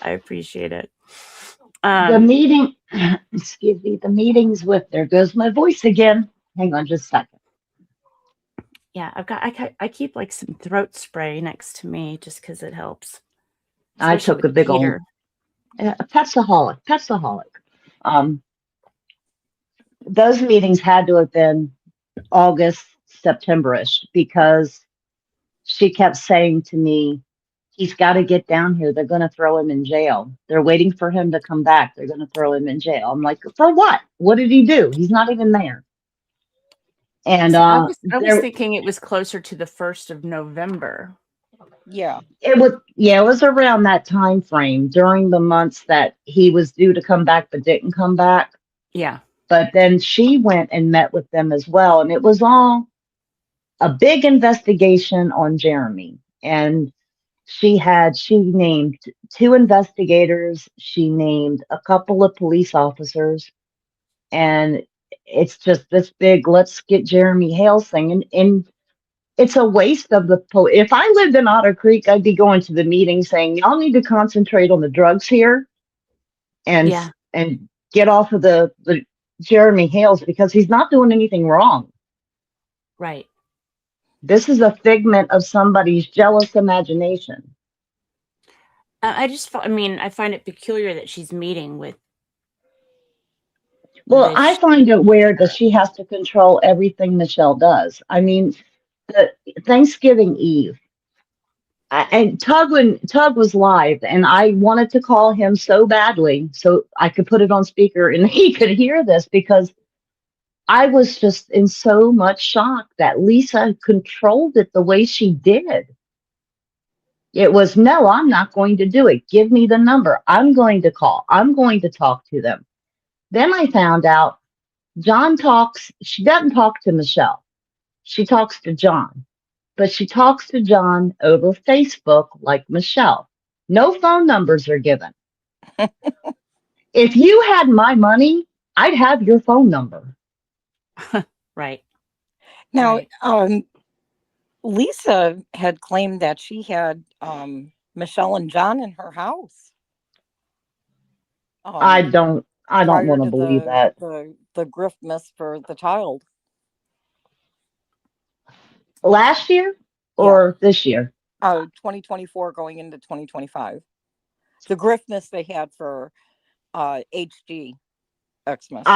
I appreciate it. The meeting, excuse me, the meetings with, there goes my voice again. Hang on just a second. Yeah, I keep like some throat spray next to me just because it helps. I Especially took a with big Peter. old Petsaholic. Those meetings had to have been August, September-ish because she kept saying to me, he's got to get down here. They're going to throw him in jail. They're waiting for him to come back. They're going to throw him in jail. I'm like, for what? What did he do? He's not even there. And See, I was thinking it was closer to the 1st of November. Yeah. It was around that time frame during the months that he was due to come back but didn't come back. Yeah. But then she went and met with them as well. And it was all a big investigation on Jeremy. And she named 2 investigators. She named a couple of police officers. And it's just this big, let's get Jeremy Hales thing. And it's a waste of if I lived in Otter Creek, I'd be going to the meeting saying, y'all need to concentrate on the drugs here and get off of the Jeremy Hales because he's not doing anything wrong. Right. This is a figment of somebody's jealous imagination. I find it peculiar that she's meeting with. Well, I find it weird that she has to control everything Michelle does. I mean, Thanksgiving Eve, and Tug was live, and I wanted to call him so badly so I could put it on speaker and he could hear this because I was just in so much shock that Lisa controlled it the way she did. It was, no, I'm not going to do it. Give me the number. I'm going to call. I'm going to talk to them. Then I found out she doesn't talk to Michelle. She talks to John, but she talks to John over Facebook like Michelle. No phone numbers are given. If you had my money, I'd have your phone number. Right. Now, right. Lisa had claimed that she had Michelle and John in her house. I don't want to believe that. The grift miss for the child. Last year or this year? 2024 going into 2025. The grift miss they had for HG Xmas.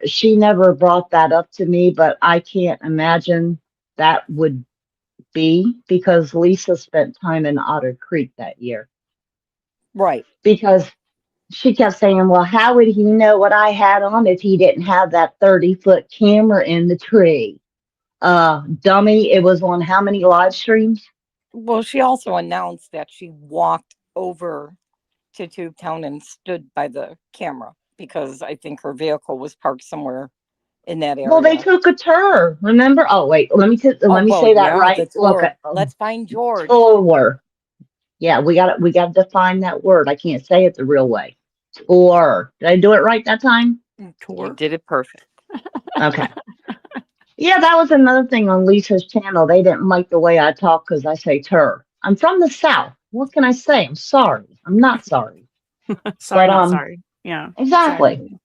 She never brought that up to me, but I can't imagine that would be because Lisa spent time in Otter Creek that year. Right. Because she kept saying, well, how would he know what I had on if he didn't have that 30-foot camera in the tree? Dummy, it was on how many live streams? Well, she also announced that she walked over to Tubetown and stood by the camera because I think her vehicle was parked somewhere in that area. Well, they took a tour. Remember? Oh wait, let me say that yeah, right. the Look, tour. Let's find George. tour. Yeah, we got to define that word. I can't say it the real way. Tour. Did I do it right that time? You Tour. did it perfect. Okay. Yeah, that was another thing on Lisa's channel. They didn't like the way I talk because I say tur. I'm from the South. What can I say? I'm sorry. I'm not sorry. Sorry, But not sorry. Yeah, exactly.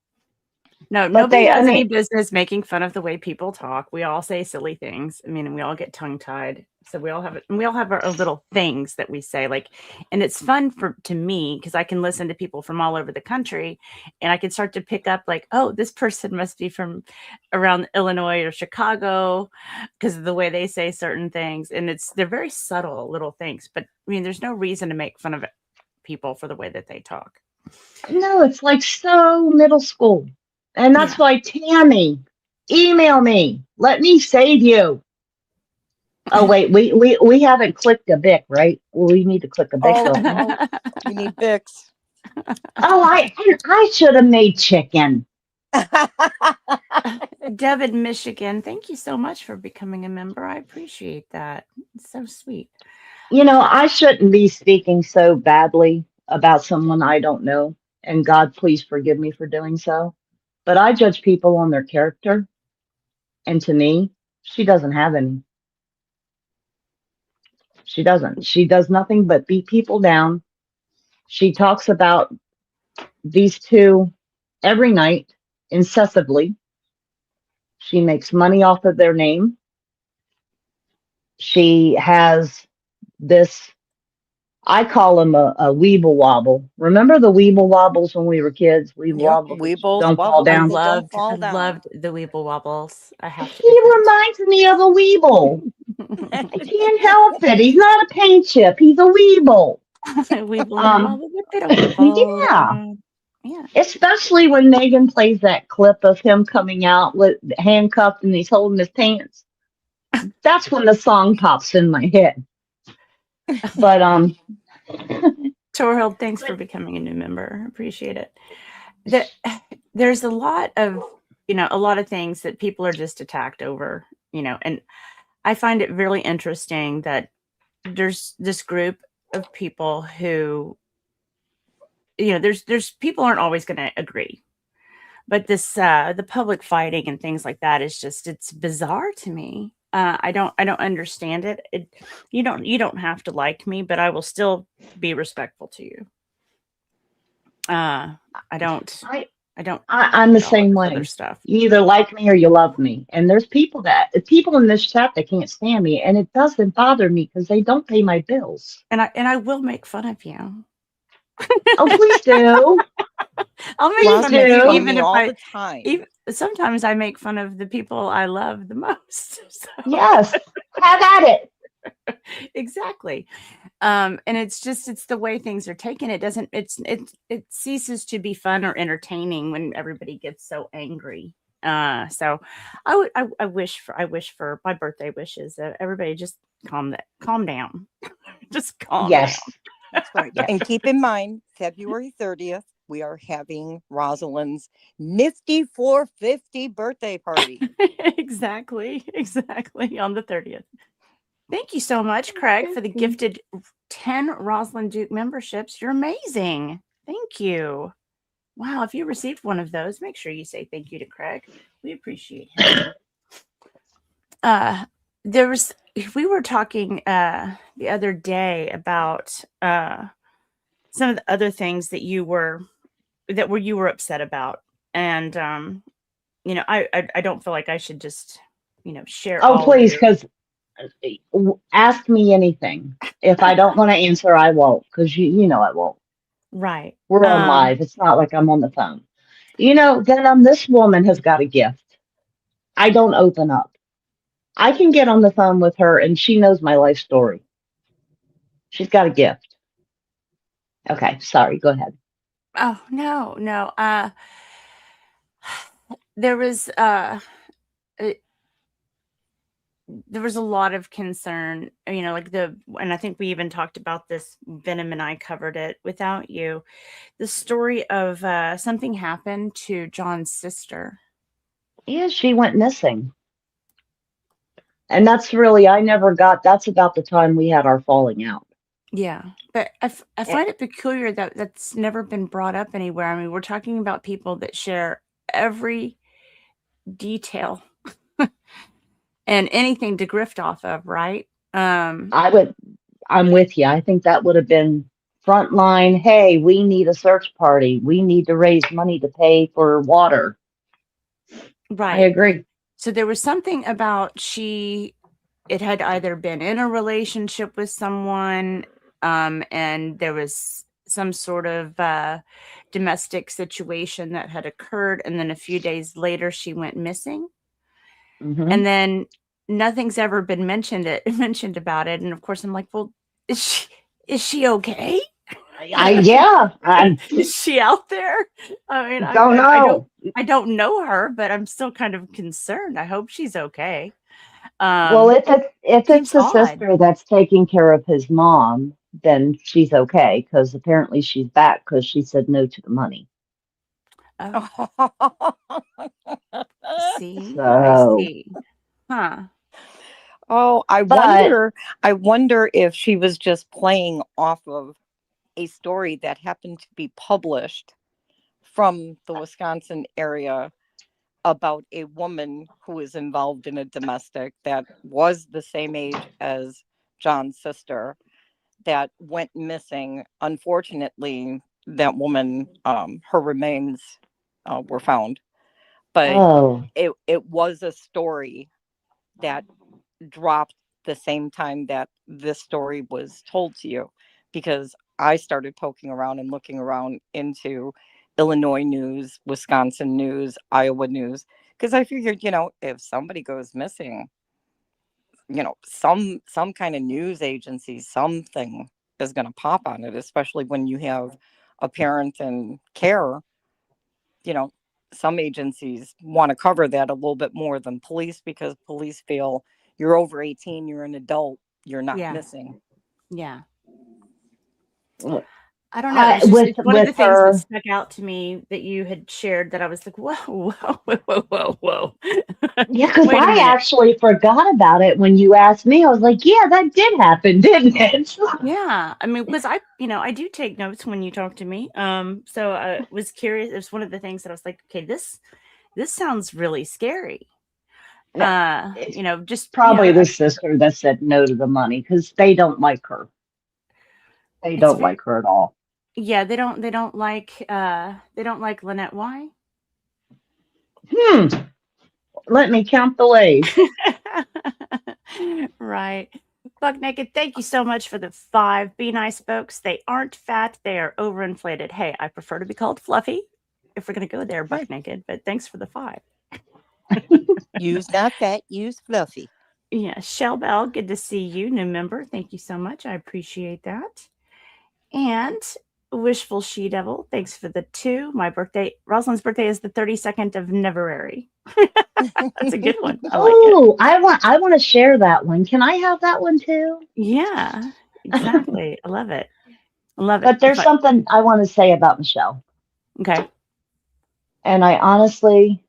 No, But nobody has I any mean, business making fun of the way people talk. We all say silly things. I mean, we all get tongue tied. So we all have it, and we all have our own little things that we say. Like, and it's fun to me because I can listen to people from all over the country, and I can start to pick up like, oh, this person must be from around Illinois or Chicago because of the way they say certain things. And they're very subtle little things. But I mean, there's no reason to make fun of people for the way that they talk. no, it's like so middle school. And that's why Tammy, email me. Let me save you. Oh wait, we haven't clicked a Bic, right? We need to click a Bic. Oh, Don't we? no, we need Bix. Oh, I should have made chicken. Deb in Michigan, thank you so much for becoming a member. I appreciate that. It's so sweet. You know, I shouldn't be speaking so badly about someone I don't know, and God, please forgive me for doing so. But I judge people on their character, and to me, she doesn't have any. She doesn't. She does nothing but beat people down. She talks about these two every night, incessantly. She makes money off of their name. She has this, I call them a weeble wobble. Remember the weeble wobbles when we were kids? Weeble Yep, wobbles, weebles, don't fall wobble down. doodle, don't fall I down. loved the Weeble Wobbles. I have to He admit. reminds me of a weeble. I can't help it. He's not a paint chip. He's a weeble. Weeble and Wobble, whip it a Weeble. Yeah. Yeah. Especially when Megan plays that clip of him coming out with handcuffed and he's holding his pants. That's when the song pops in my head. But Torhild, thanks for becoming a new member. Appreciate it. There's a lot of things that people are just attacked over, and I find it really interesting that there's this group of people who, there's people aren't always going to agree, but the public fighting and things like that is just, it's bizarre to me. I don't understand it. You don't have to like me, but I will still be respectful to you. I'm the same way. Other stuff. You either like me or you love me. And there's people in this chat that can't stand me, and it doesn't bother me because they don't pay my bills. And I will make fun of you. Oh, please do. I'll make Please fun of you do. even if all the time. Sometimes I make fun of the people I love the most. So. Yes, have at it. Exactly. And it's the way things are taken. It ceases to be fun or entertaining when everybody gets so angry. So I wish for my birthday wishes that everybody just calm down. Just calm down. That's right. Yes. And keep in mind, February 30th, we are having Rosalind's nifty 450 birthday party. Exactly. On the 30th. Thank you so much, Craig, for the gifted 10 Rosalind Duke memberships. You're amazing. Thank you. Wow, if you received one of those, make sure you say thank you to Craig. We appreciate him. We were talking the other day about some of the other things that you were upset about, and I don't feel like I should just share. Oh, please, because ask me anything. If I don't want to answer, I won't, because you know I won't. Right. We're on live. It's not like I'm on the phone. Then this woman has got a gift. I don't open up. I can get on the phone with her and she knows my life story. She's got a gift. Okay, sorry, go ahead. Oh, no. There was there was a lot of concern, like and I think we even talked about this, Venom and I covered it without you, the story of something happened to John's sister. Yeah, she went missing. And that's really, that's about the time we had our falling out. Yeah, but I find it peculiar that that's never been brought up anywhere. I mean, we're talking about people that share every detail and anything to grift off of, right? I'm with you. I think that would have been frontline. Hey, we need a search party. We need to raise money to pay for water. Right. I agree. So there was something about it had either been in a relationship with someone, and there was some sort of domestic situation that had occurred, and then a few days later she went missing, and then nothing's ever been mentioned about it. And of course I'm like, well, is she okay? Is she out there? I mean, don't know. I don't know her, but I'm still kind of concerned. I hope she's okay. Well, if it's the odd. sister that's taking care of his mom, then she's okay, because apparently she's back because she said no to the money. See, So, I see. Huh. Oh, I wonder if she was just playing off of a story that happened to be published from the Wisconsin area about a woman who was involved in a domestic that was the same age as John's sister that went missing. Unfortunately, that woman, her remains were found, but it was a story that dropped the same time that this story was told to you, because I started poking around and looking around into Illinois news, Wisconsin news, Iowa news, because I figured, if somebody goes missing, some kind of news agency, something is going to pop on it, especially when you have a parent in care. Some agencies want to cover that a little bit more than police, because police feel you're over 18, you're an adult, you're not missing. Yeah. I don't know. It's one of the things that stuck out to me that you had shared, that I was like, whoa. Yeah, because I actually forgot about it when you asked me. I was like, yeah, that did happen, didn't it? Yeah. I mean, because I do take notes when you talk to me. So I was curious. It was one of the things that I was like, okay, this sounds really scary. Just probably the sister that said no to the money, because they don't like her. They don't like her at all. Yeah, they don't like Lynette. Why? Let me count the ways. Right. Buck Naked, thank you so much for the 5. Be nice, folks. They aren't fat. They are overinflated. Hey, I prefer to be called fluffy if we're going to go there, Buck Naked. But thanks for the 5. Use not fat, use fluffy. Yeah. Shell Bell, good to see you. New member. Thank you so much. I appreciate that. And Wishful She Devil, thanks for the 2. My birthday, Rosalind's birthday, is the 32nd of Neverary. That's a good one. I like it. I want to share that one. Can I have that one too? Yeah, exactly. I love it. But there's something I want to say about Michelle. Okay. And I honestly,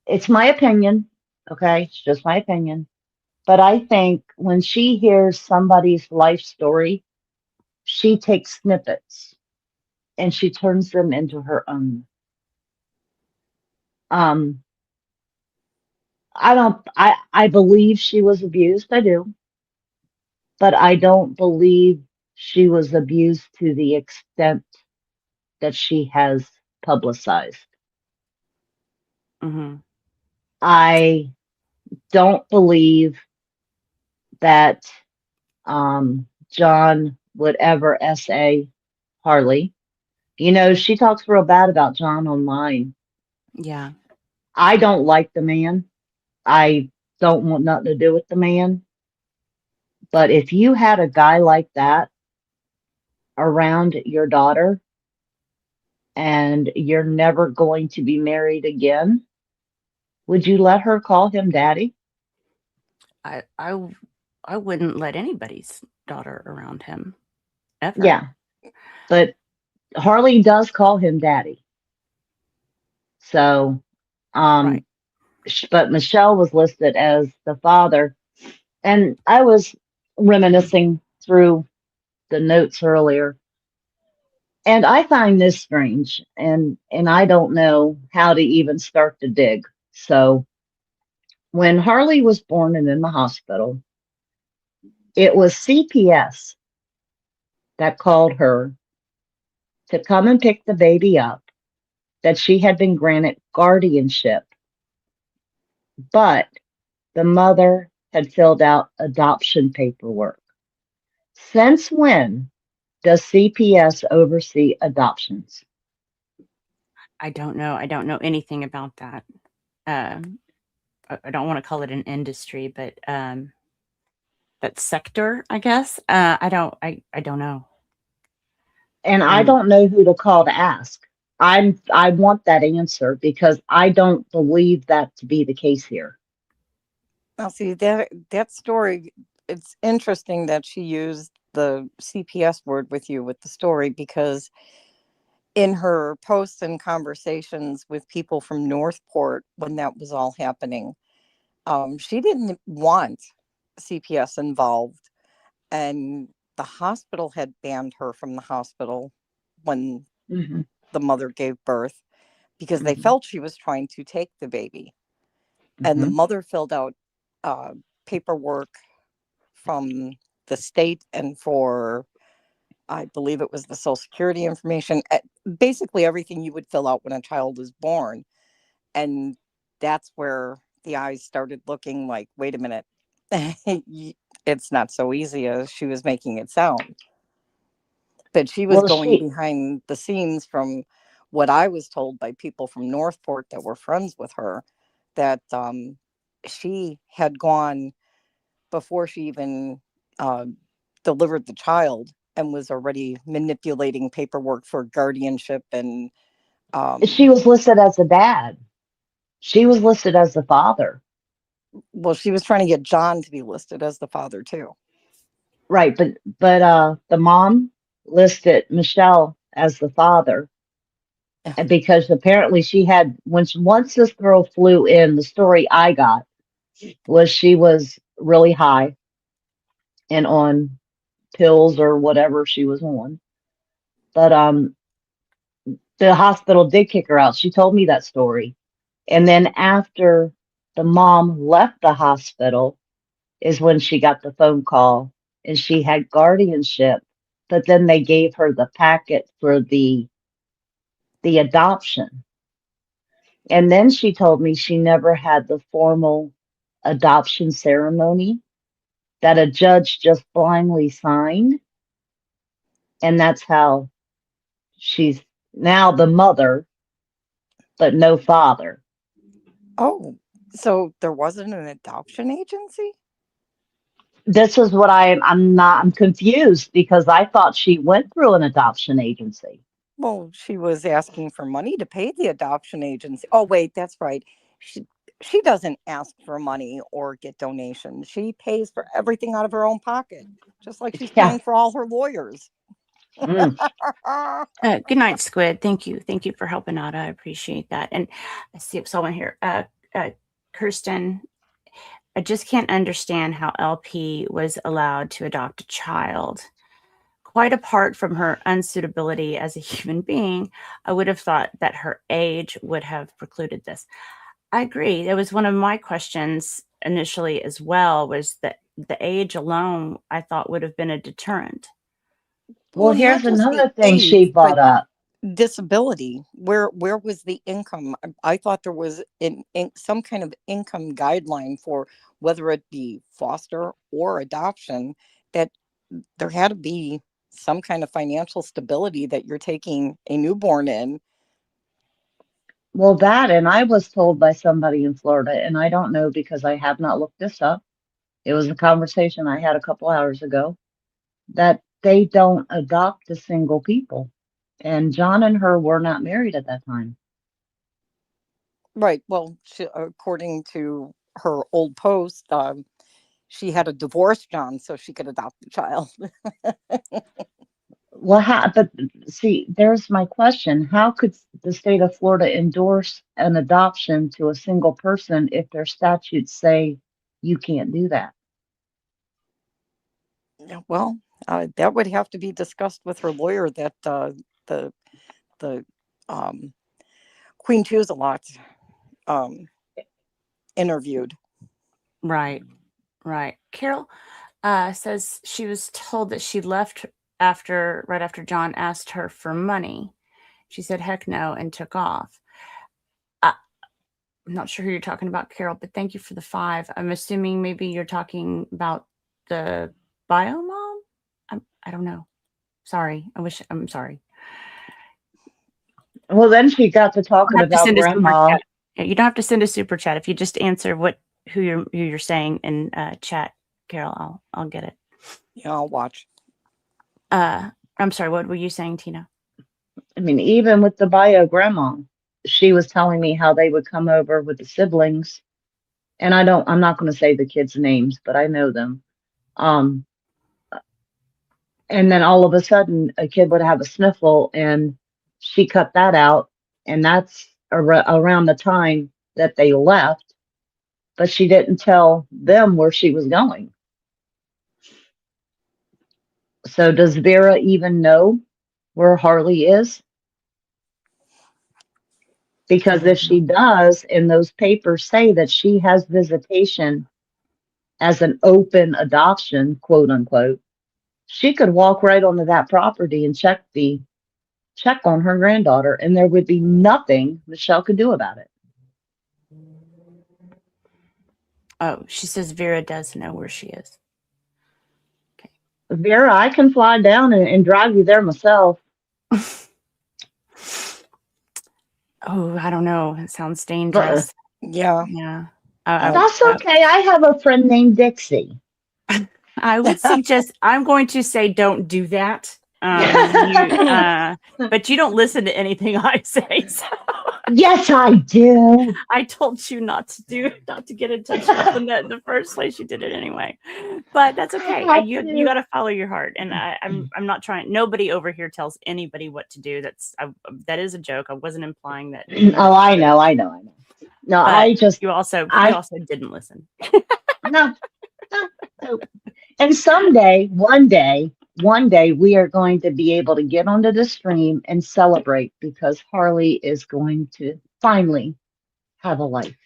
it's my opinion. Okay. It's just my opinion. But I think when she hears somebody's life story, she takes snippets and she turns them into her own. I believe she was abused. I do. But I don't believe she was abused to the extent that she has publicized. Mm-hmm. I don't believe that John would ever SA Harley. She talks real bad about John online. Yeah. I don't like the man. I don't want nothing to do with the man. But if you had a guy like that around your daughter and you're never going to be married again, would you let her call him daddy? I wouldn't let anybody's daughter around him ever. Yeah, but Harley does call him daddy. So, Right. but Michelle was listed as the father. And I was reminiscing through the notes earlier, and I find this strange, and I don't know how to even start to dig. So, when Harley was born and in the hospital, it was CPS that called her to come and pick the baby up, that she had been granted guardianship, but the mother had filled out adoption paperwork. Since when does CPS oversee adoptions? I don't know. I don't know anything about that. I don't want to call it an industry, but that sector, I guess. I don't know. And I don't know who to call to ask. I want that answer because I don't believe that to be the case here. Now, see that story. It's interesting that she used the CPS word with you with the story, because in her posts and conversations with people from Northport when that was all happening, she didn't want CPS involved, and the hospital had banned her from the hospital when Hmm. the mother gave birth, because they Hmm. felt she was trying to take the baby. And the Hmm. mother filled out uh, paperwork from the state and for, I believe it was the social security information, basically everything you would fill out when a child is born. And that's where the eyes started looking like, wait a minute, it's not so easy as she was making it sound. But she was Well, going she behind the scenes, from what I was told by people from Northport that were friends with her, that she had gone before she even uh, delivered the child, and was already manipulating paperwork for guardianship. And she was listed as the dad. She was listed as the father. well, she was trying to get John to be listed as the father too. Right, but the mom listed Michelle as the father, and because apparently she had once this girl flew in, the story I got was she was really high and on pills or whatever she was on. But the hospital did kick her out. She told me that story. And then after the mom left the hospital is when she got the phone call and she had guardianship, but then they gave her the packet for the adoption. And then she told me she never had the formal adoption ceremony that a judge just blindly signed. And that's how she's now the mother, but no father. Oh, so there wasn't an adoption agency? This is what I'm confused because I thought she went through an adoption agency. Well, she was asking for money to pay the adoption agency. Oh, wait, that's right. She doesn't ask for money or get donations. She pays for everything out of her own pocket, just like she's Yeah. paying for all her lawyers. Mm. Good night, Squid. Thank you. Thank you for helping out. I appreciate that. And I see someone here. Kirsten, I just can't understand how LP was allowed to adopt a child. Quite apart from her unsuitability as a human being, I would have thought that her age would have precluded this. I agree. That was one of my questions initially as well, was that the age alone I thought would have been a deterrent. Well, Well, not here's just the another thing she age, but brought up. disability. Where was the income? I thought there was in some kind of income guideline for whether it be foster or adoption, that there had to be some kind of financial stability that you're taking a newborn in. Well, that, and I was told by somebody in Florida, and I don't know because I have not looked this up. It was a conversation I had a couple hours ago that they don't adopt the single people. And John and her were not married at that time. Right. Well, according to her old post, she had to divorce John so she could adopt the child. Well, but see, there's my question. How could the state of Florida endorse an adoption to a single person if their statutes say you can't do that? Yeah, well, that would have to be discussed with her lawyer that the um, Queen Choosalot interviewed. Right. Carol says she was told that she left right after John asked her for money. She said heck no and took off. I'm not sure who you're talking about, Carol, but thank you for the 5. I'm assuming maybe you're talking about the bio mom. I don't know. Sorry. I'm sorry. Well, then she got to talking about grandma. Yeah, you don't have to send a super chat. If you just answer who you're saying in chat, Carol, I'll get it. Yeah, I'll watch. I'm sorry, what were you saying, Tina? I mean, even with the bio grandma, she was telling me how they would come over with the siblings. And I'm not going to say the kids' names, but I know them. And then all of a sudden a kid would have a sniffle and she cut that out. And that's around the time that they left, but she didn't tell them where she was going. So does Vera even know where Harley is? Because if she does, and those papers say that she has visitation as an open adoption, quote unquote, she could walk right onto that property and check on her granddaughter, and there would be nothing Michelle could do about it. Oh, she says Vera does know where she is. Okay. Vera, I can fly down and drive you there myself. Oh, I don't know. It sounds dangerous. Yeah. That's okay. I have a friend named Dixie. I would suggest, I'm going to say don't do that. But you don't listen to anything I say. So. Yes, I do. I told you not to get in touch with them in the first place. You did it anyway, but that's okay. You got to follow your heart. And I'm not trying. Nobody over here tells anybody what to do. That is a joke. I wasn't implying that. Oh, I know. No, but you also didn't listen. No. And one day, we are going to be able to get onto the stream and celebrate because Harley is going to finally have a life.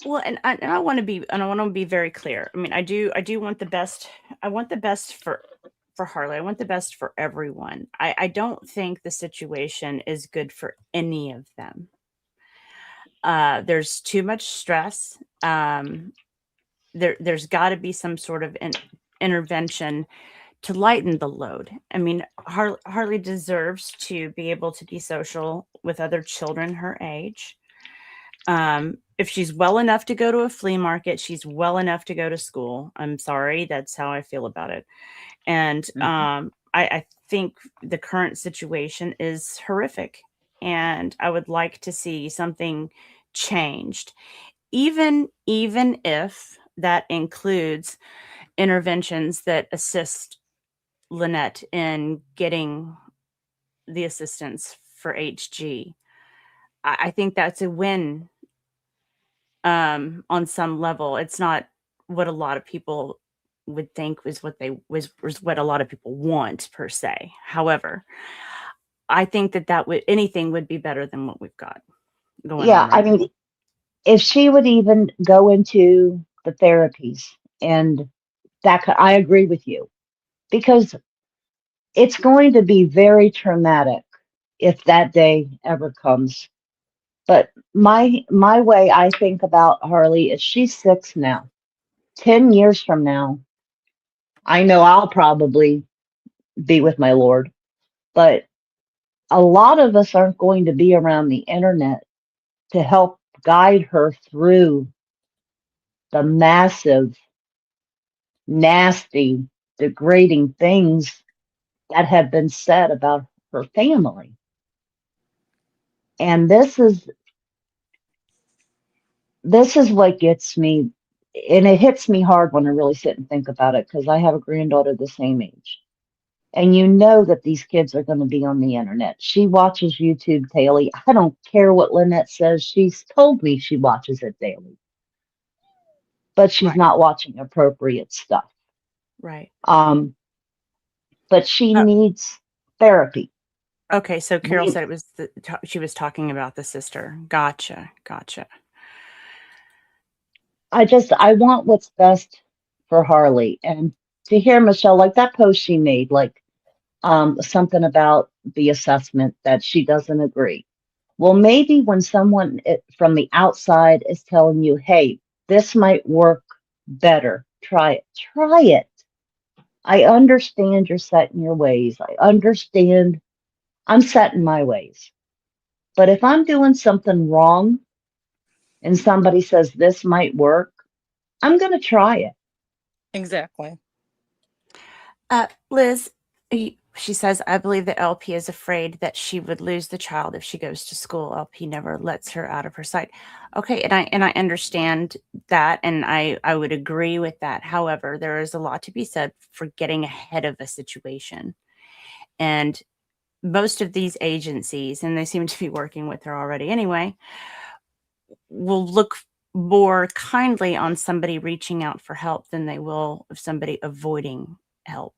Well, and I want to be very clear. I mean, I do want the best. I want the best for Harley. I want the best for everyone. I don't think the situation is good for any of them. There's too much stress. There's got to be some sort of intervention to lighten the load. I mean, Harley deserves to be able to be social with other children her age. If she's well enough to go to a flea market, she's well enough to go to school. I'm sorry, that's how I feel about it. And I think the current situation is horrific, and I would like to see something changed, even if that includes interventions that assist Lynette in getting the assistance for HG. I think that's a win on some level. It's not what a lot of people would think was what a lot of people want per se. However, I think anything would be better than what we've got going on. I mean, if she would even go into the therapies, and I agree with you, because it's going to be very traumatic if that day ever comes. But my way I think about Harley is she's 6 now. 10 years from now, I know I'll probably be with my Lord, but a lot of us aren't going to be around the internet to help guide her through the massive, nasty, degrading things that have been said about her family. And this is what gets me. and it hits me hard when I really sit and think about it because I have a granddaughter the same age. And you know that these kids are going to be on the internet. She watches YouTube daily. I don't care what Lynette says. She's told me she watches it daily, but she's Right. not watching appropriate stuff. Right. But she Oh, needs therapy. okay. So Carol We, said it was she was talking about the sister. Gotcha. I want what's best for Harley. And to hear Michelle, like that post she made, like something about the assessment that she doesn't agree. Well, maybe when someone from the outside is telling you, hey, this might work better, try it. Try it. I understand you're set in your ways. I understand I'm set in my ways. But if I'm doing something wrong and somebody says this might work, I'm going to try it. Exactly. Liz, she says, I believe that LP is afraid that she would lose the child if she goes to school. LP never lets her out of her sight. Okay, and I understand that, and I would agree with that. However, there is a lot to be said for getting ahead of a situation. And most of these agencies, and they seem to be working with her already anyway, will look more kindly on somebody reaching out for help than they will of somebody avoiding help.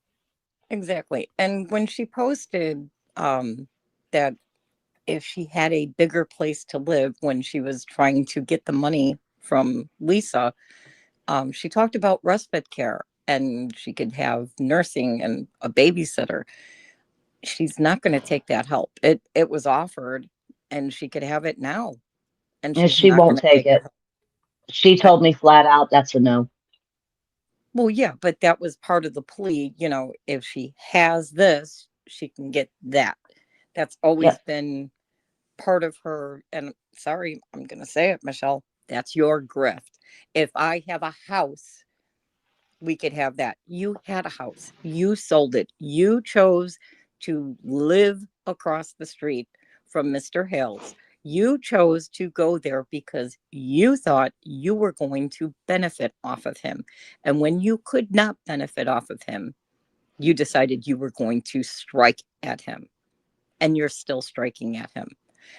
Exactly. And when she posted that if she had a bigger place to live when she was trying to get the money from Lisa, she talked about respite care and she could have nursing and a babysitter. She's not going to take that help. It was offered and she could have it now. And And she's she not going won't to take take the it. help. She I, told me flat out that's a no. well, yeah, but that was part of the plea. If she has this, she can get that. That's always Yep. been part of her. And sorry, I'm going to say it, Michelle, that's your grift. If I have a house, we could have that. You had a house, you sold it, you chose to live across the street from Mr. Hales. You chose to go there because you thought you were going to benefit off of him. And when you could not benefit off of him, you decided you were going to strike at him. And you're still striking at him.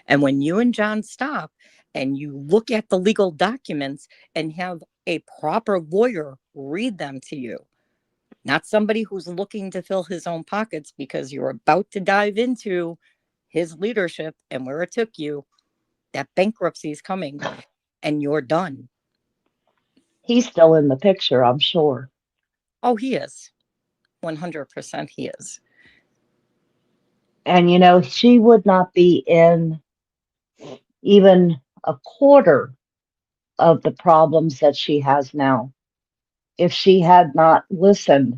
And when you and John stop and you look at the legal documents and have a proper lawyer read them to you, not somebody who's looking to fill his own pockets because you're about to dive into his leadership and where it took you, that bankruptcy is coming and you're done. He's still in the picture, I'm sure. Oh, he is. 100% he is. And she would not be in even a quarter of the problems that she has now if she had not listened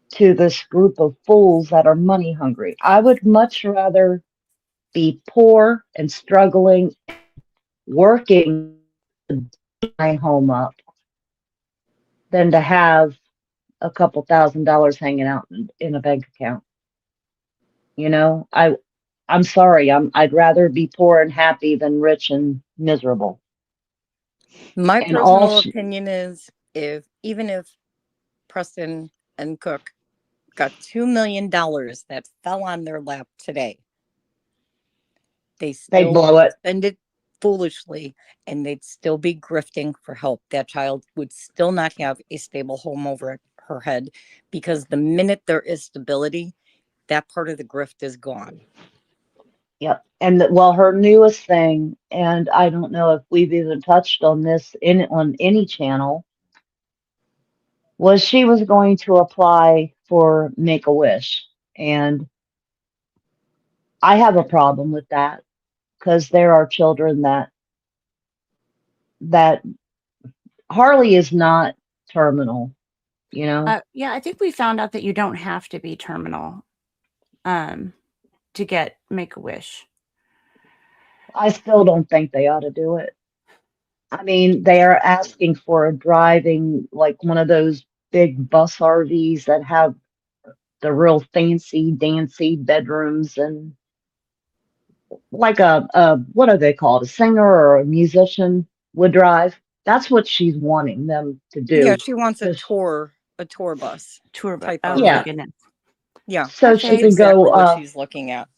to this group of fools that are money hungry. I would much rather be poor and struggling, working my home up than to have a couple $1,000s hanging out in a bank account. I'm sorry. I'd rather be poor and happy than rich and miserable. My And all personal she, opinion is even if Preston and Cook got $2 million that fell on their lap today, they they still blow would it. spend it foolishly and they'd still be grifting for help. That child would still not have a stable home over her head because the minute there is stability, that part of the grift is gone. Yep. And well, her newest thing, and I don't know if we've even touched on this on any channel, was she was going to apply for Make a Wish. And I have a problem with that because there are children that Harley is not terminal, you know. Yeah, I think we found out that you don't have to be terminal to get Make-A-Wish. I still don't think they ought to do it. I mean, they are asking for a driving, like one of those big bus RVs that have the real fancy dancy bedrooms and like a what are they called? A singer or a musician would drive. That's what she's wanting them to do. Yeah, she wants a 'Cause- tour bus Tour bus. type Oh of. Yeah. my goodness. Yeah, So Hi, she that's can Faves. exactly go, what she's looking at.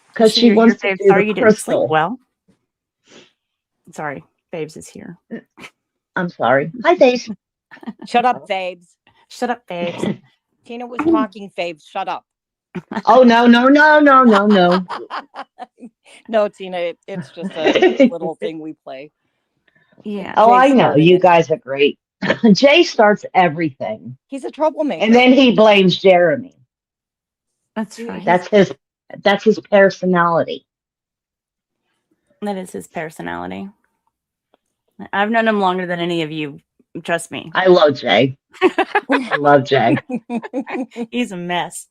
because So she you're wants here, to Faves. do Sorry the you didn't sleep crystal. well. Sorry, Faves is here. I'm sorry. Hi, Faith. Shut up, Fabes. Shut up, Faves. Tina was talking, Fabes. Shut up. Oh, no, no, no, no, no, no. No, Tina, it's just a little thing we play. Yeah. Oh, Jay I know. started You it. guys are great. Jay starts everything. He's a troublemaker. And then he blames Jeremy. That's right. That's his personality. That is his personality. I've known him longer than any of you. Trust me. I love Jay. I love Jay. He's a mess.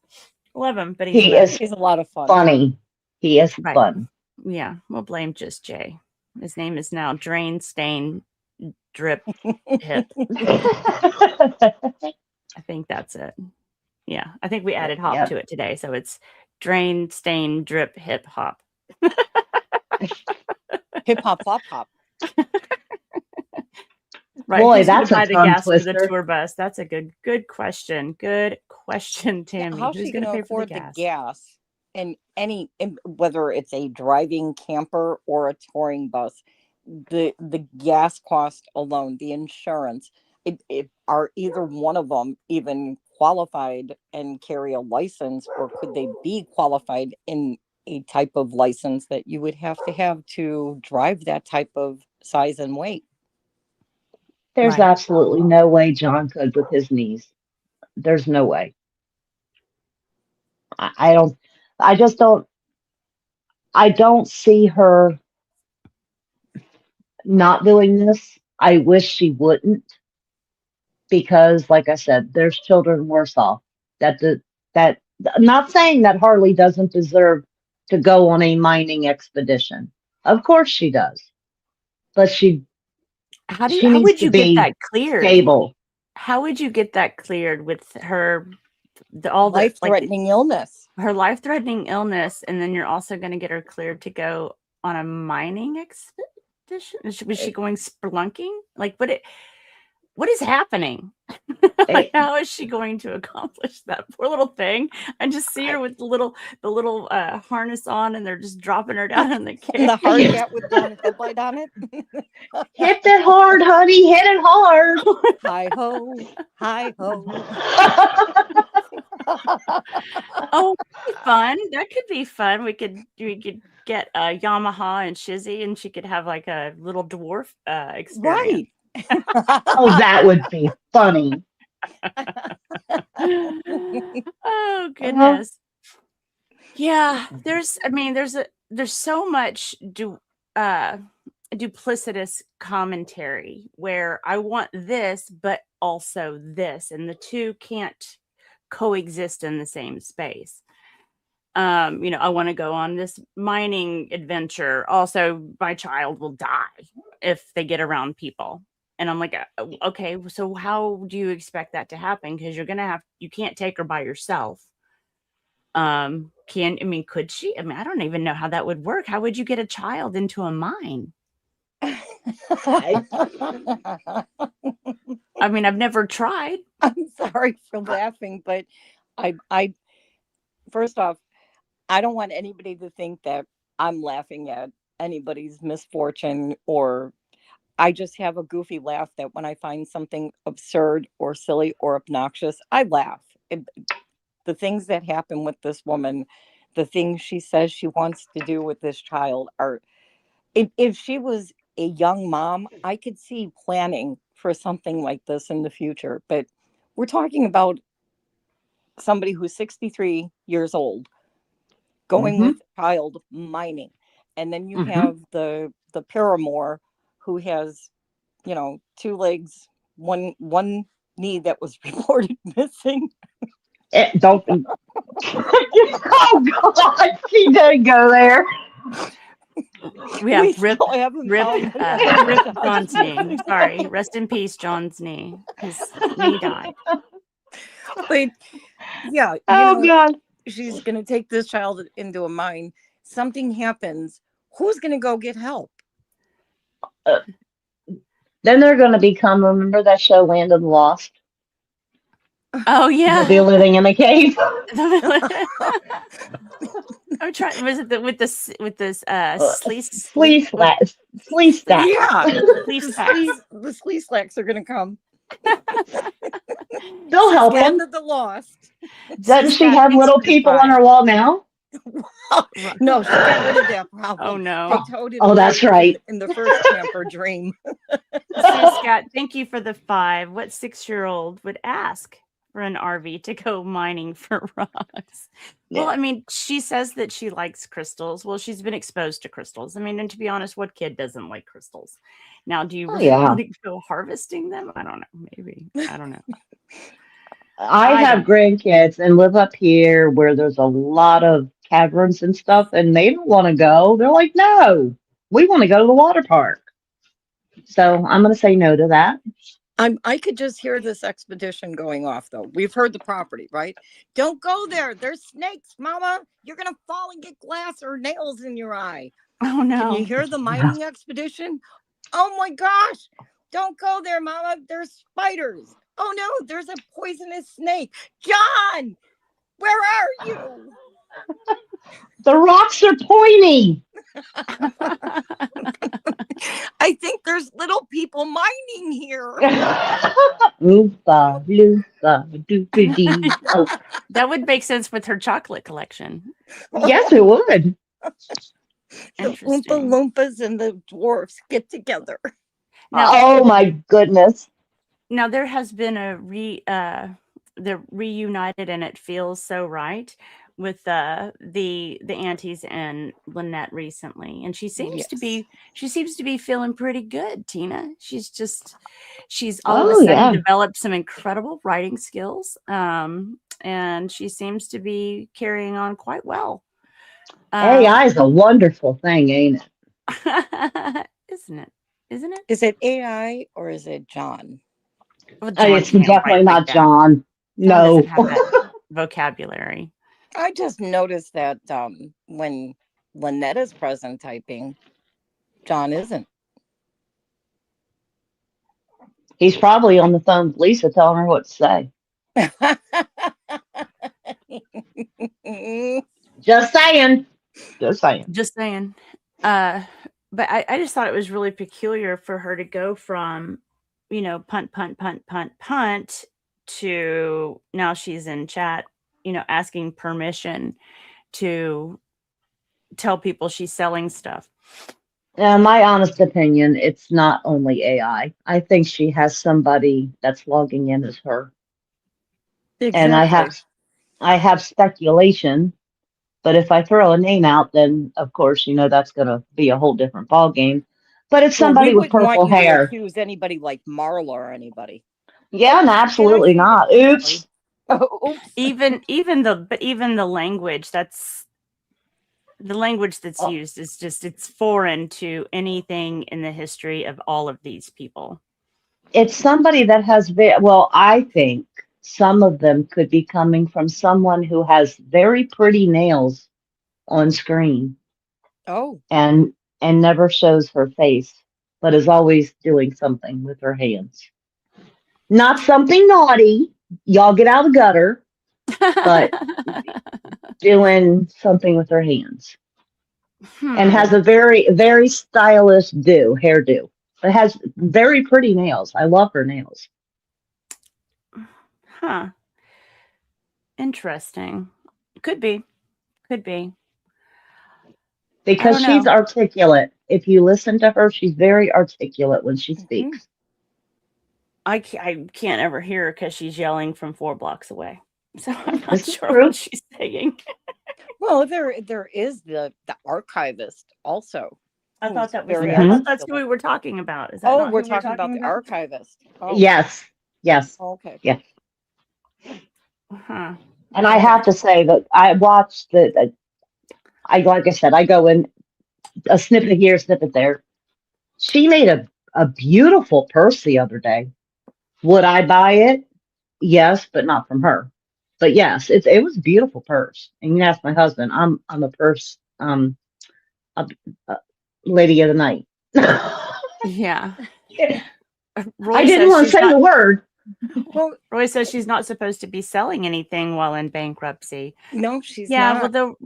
Love him, but he's a He mess. is He's a lot of fun. funny. He is Right. fun. Yeah, we'll blame just Jay. His name is now Drain, Stain, Drip, Hip. I think that's it. Yeah, I think we added hop Yep. to it today. So it's Drain, Stain, Drip, Hip, Hop. Hip hop, flop hop. Right. Boy, Who's gonna that's a buy the tongue gas for the twister. tour bus? That's a good question. Good question, Tammy. How's Who's she going going to to pay for afford the gas? gas? And whether it's a driving camper or a touring bus, the gas cost alone, the insurance, are either one of them even qualified and carry a license, or could they be qualified in a type of license that you would have to drive that type of size and weight? There's Right. absolutely no way John could with his knees. There's no way. I don't. I just don't. I don't see her not doing this. I wish she wouldn't, because, like I said, there's children worse off. That I'm not saying that Harley doesn't deserve to go on a mining expedition. Of course she does, but she How needs would to you get be that cleared? stable. How would you get that cleared with her all the Life-threatening illness. her life-threatening illness, and then you're also going to get her cleared to go on a mining expedition? Was she going spelunking? Like, what is happening? Like, how is she going to accomplish that? Poor little thing. I just see her with the little harness on, and they're just dropping her down in the And the cave. hard hat with the headlight on it. Hit it hard, honey. Hit it hard. Hi ho, hi ho. Oh, that'd be fun. That could be fun. We could get Yamaha and Shizzy, and she could have like a little dwarf experience. Right. Oh, that would be funny. Oh goodness. Yeah, there's so much duplicitous commentary where I want this but also this, and the two can't coexist in the same space. I want to go on this mining adventure. Also, my child will die if they get around people. And I'm like, okay, so how do you expect that to happen? Because you can't take her by yourself. Could she? I mean, I don't even know how that would work. How would you get a child into a mine? I mean, I've never tried. I'm sorry for laughing, but I first off, I don't want anybody to think that I'm laughing at anybody's misfortune, or I just have a goofy laugh that when I find something absurd or silly or obnoxious, I laugh. The things that happen with this woman, the things she says she wants to do with this child are, if she was a young mom, I could see planning for something like this in the future. But we're talking about somebody who's 63 years old going with a child mining. And then you have the paramour who has, two legs, one knee that was reported missing. Don't. Oh God, she didn't go there. We have still haven't found another rip shot. John's knee. Sorry, rest in peace, John's knee. His knee died. But yeah, Oh God. she's going to take this child into a mine. Something happens. Who's going to go get help? Then they're going to become, remember that show Land of the Lost? Oh They'll yeah. be living in a cave. I'm trying. Was it with this Flea slacks. Flea stacks. Yeah. Sleeve The flea slacks are gonna come. They'll help Land them. of the Lost. Doesn't she Scott, have thanks little for the people on 5. her wall now? No, she got rid of that problem. Oh no. They towed it Oh, that's away right. in the first camper dream. See, Scott, thank you for the 5. What 6-year-old would ask for an RV to go mining for rocks? Well, I mean, she says that she likes crystals. Well, she's been exposed to crystals. I mean, and to be honest, what kid doesn't like crystals? Now, do you really want to go harvesting them? I don't know. Maybe. I don't know. I have grandkids and live up here where there's a lot of caverns and stuff, and they don't want to go. They're like, no, we want to go to the water park. So I'm going to say no to that. I could just hear this expedition going off, though. We've heard the property, right? Don't go there. There's snakes, Mama. You're going to fall and get glass or nails in your eye. Oh, no. Can you hear the mining expedition? Oh, my gosh. Don't go there, Mama. There's spiders. Oh, no, there's a poisonous snake. John, where are you? The rocks are pointy. I think there's little people mining here. Loofah, loofah, doopity. Oh, That would make sense with her chocolate collection. yes, it would. The Oompa Interesting. Loompas and the dwarfs get together. Now, Oh my goodness. now there has been they're reunited, and it feels so right with the aunties and Lynette recently, and she seems to be feeling pretty good. Tina, she's all of a sudden developed some incredible writing skills, and she seems to be carrying on quite well. AI is a wonderful thing, ain't it? Isn't it? Isn't it? Is it AI or is it John? Well, John It's can't definitely write not like that. John. John No. doesn't have that vocabulary. I just noticed that when Lynette is present typing, John isn't. He's probably on the phone with Lisa telling her what to say. Just saying. Just saying. Just saying. But I just thought it was really peculiar for her to go from, punt, punt, punt, punt, punt to now she's in chat, asking permission to tell people she's selling stuff. My honest opinion, it's not only AI. I think she has somebody that's logging in as her. Exactly. And I have speculation, but if I throw a name out, then of course, that's going to be a whole different ball game. But it's somebody with purple hair. To accuse anybody like Marla or anybody. Yeah, no, absolutely not. Oops. Oh, oops. Even the language that's used is just, it's foreign to anything in the history of all of these people. It's somebody that has I think some of them could be coming from someone who has very pretty nails on screen. Oh. And never shows her face, but is always doing something with her hands. Not something naughty. Y'all get out of the gutter, but doing something with her hands. And has a very, very stylish hairdo. It has very pretty nails. I love her nails. Huh. Interesting. Could be. Because she's articulate. If you listen to her, she's very articulate when she speaks. I can't ever hear her because she's yelling from 4 blocks away. So I'm not sure what she's saying. Well, there is the archivist also. I thought that was that's who we were talking about. Is that we're talking about the archivist. Oh. Yes. Okay. Yeah. Uh-huh. And I have to say that I watched like I said, I go in a snippet here, snippet there. She made a beautiful purse the other day. Would I buy it? Yes, but not from her. But yes, it was a beautiful purse. And you can ask my husband. I'm a purse a lady of the night. Yeah. Roy I didn't says want to she's say the not. word. Well, Roy says she's not supposed to be selling anything while in bankruptcy. no, she's Yeah, not. well,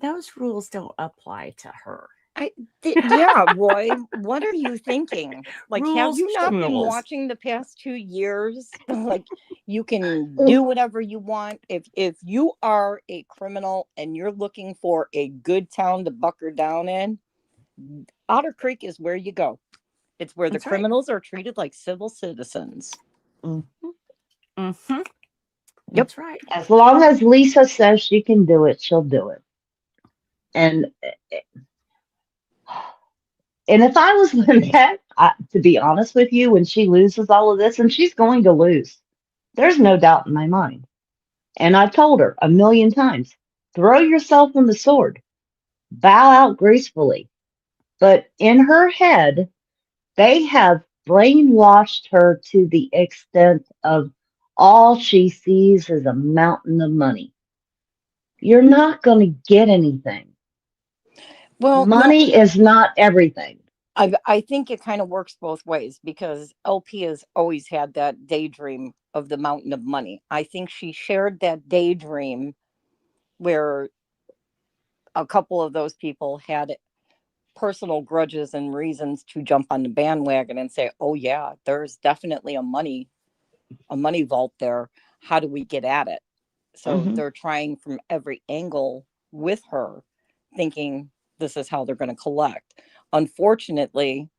those rules don't apply to her. Yeah, Roy, what are you thinking? Like, have Rules, you not been schmules. watching the past 2 years? Like, you can do whatever you want. If you are a criminal and you're looking for a good town to bucker down in, Otter Creek is where you go. It's where the That's right. criminals are treated like civil citizens. Mm-hmm. Yep. That's right. As long as Lisa says she can do it, she'll do it. And if I was Lynette, to be honest with you, when she loses all of this, and she's going to lose, there's no doubt in my mind. And I've told her a million times, throw yourself on the sword, bow out gracefully. But in her head, they have brainwashed her to the extent of all she sees is a mountain of money. You're not going to get anything. Well, no, Money is not everything. I think it kind of works both ways because LP has always had that daydream of the mountain of money. I think she shared that daydream where a couple of those people had personal grudges and reasons to jump on the bandwagon and say, "Oh yeah, there's definitely a money vault there. How do we get at it?" So Hmm. they're trying from every angle with her, thinking this is how they're going to collect. Unfortunately,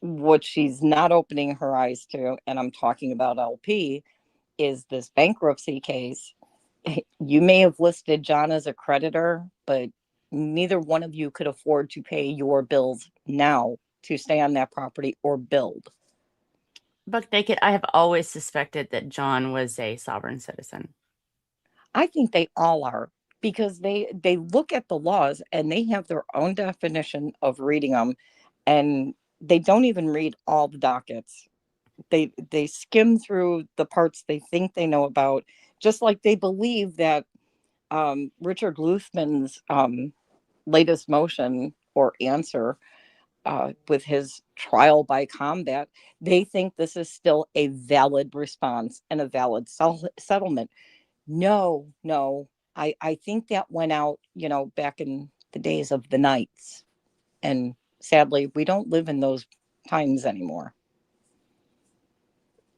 what she's not opening her eyes to, and I'm talking about LP, is this bankruptcy case. You may have listed John as a creditor, but neither one of you could afford to pay your bills now to stay on that property or build. Buck naked, I have always suspected that John was a sovereign citizen. I think they all are because they look at the laws and they have their own definition of reading them, and they don't even read all the dockets. They skim through the parts they think they know about, just like they believe that Richard Luthman's latest motion or answer with his trial by combat, they think this is still a valid response and a valid settlement. No, no. I think that went out, back in the days of the knights. And sadly, we don't live in those times anymore.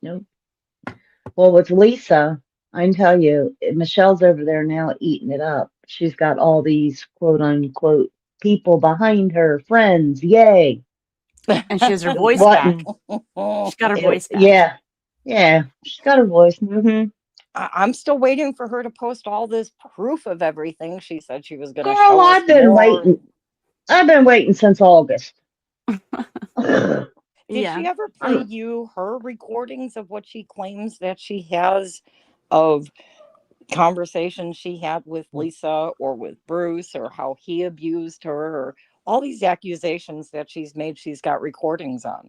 Nope. Well, with Lisa, I can tell you, Michelle's over there now eating it up. She's got all these quote unquote people behind her, friends, yay. And she has her voice What? back. She's got her voice back. Yeah, yeah, she's got her voice. Hmm. I'm still waiting for her to post all this proof of everything. She said she was going to Girl, show us I've been more. waiting. I've been waiting since August. Did she ever play you her recordings of what she claims that she has of conversations she had with Lisa or with Bruce, or how he abused her, or all these accusations that she's made she's got recordings on?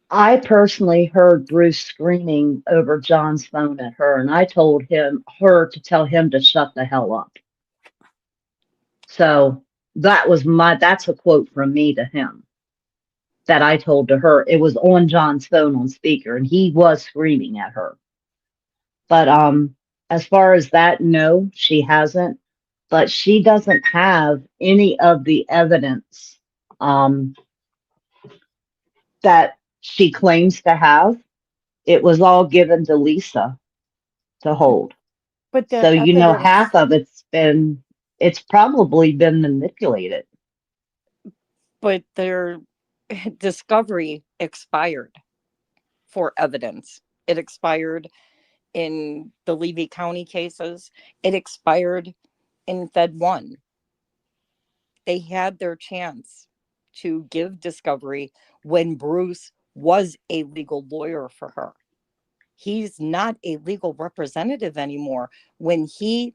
I personally heard Bruce screaming over John's phone at her, and I told her to tell him to shut the hell up. So that's a quote from me to him that I told to her. It was on John's phone on speaker, and he was screaming at her. But as far as that, no, she hasn't. But she doesn't have any of the evidence um, that she claims to have. It was all given to Lisa to hold. But So the half evidence, of it's probably been manipulated. but their discovery expired for evidence. It expired in the Levy County cases. It expired in Fed 1. They had their chance to give discovery when Bruce was a legal lawyer for her. He's not a legal representative anymore. When he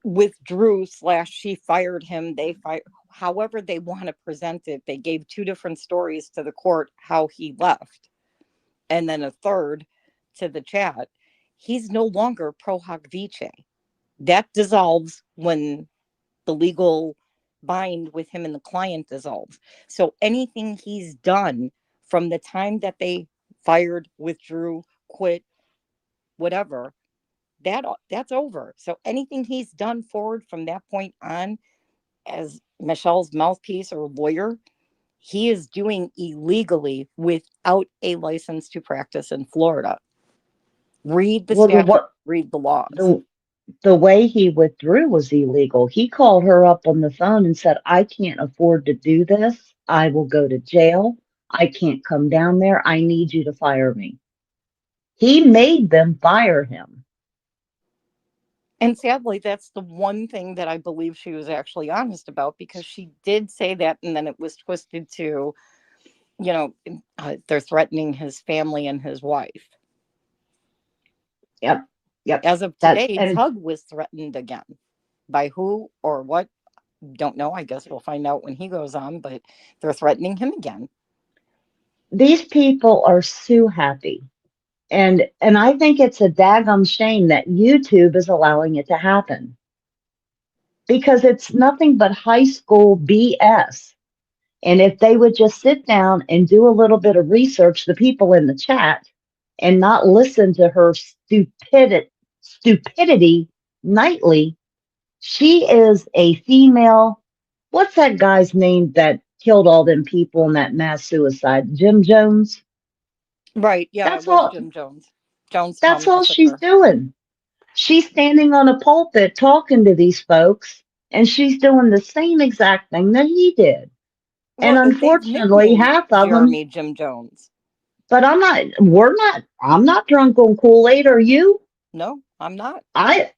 withdrew / she fired him, they fired, however they want to present it. They gave two different stories to the court how he left, and then a third to the chat. He's no longer pro hoc vice. That dissolves when the legal bind with him and the client dissolves. So anything he's done from the time that they fired, withdrew, quit, whatever, that's over. So anything he's done forward from that point on as Michelle's mouthpiece or lawyer, he is doing illegally without a license to practice in Florida. Read the Well, statute, read the laws. the way he withdrew was illegal. He called her up on the phone and said, I can't afford to do this. I will go to jail. I can't come down there. I need you to fire me. He made them fire him. And sadly, that's the one thing that I believe she was actually honest about, because she did say that, and then it was twisted to, they're threatening his family and his wife. Yep. As of today, Tug was threatened again. By who or what? Don't know. I guess we'll find out when he goes on, but they're threatening him again. These people are so happy. And I think it's a daggum shame that YouTube is allowing it to happen. Because it's nothing but high school BS. And if they would just sit down and do a little bit of research, the people in the chat, and not listen to her stupidity nightly. She is a female. What's that guy's name that killed all them people in that mass suicide? Jim Jones? Right. Yeah, That's it was all. Jim Jones. That's all she's doing. She's standing on a pulpit talking to these folks, and she's doing the same exact thing that he did. Well, and unfortunately, half of Jeremy them. Jim Jones. But I'm not drunk on Kool-Aid, are you? No, I'm not. I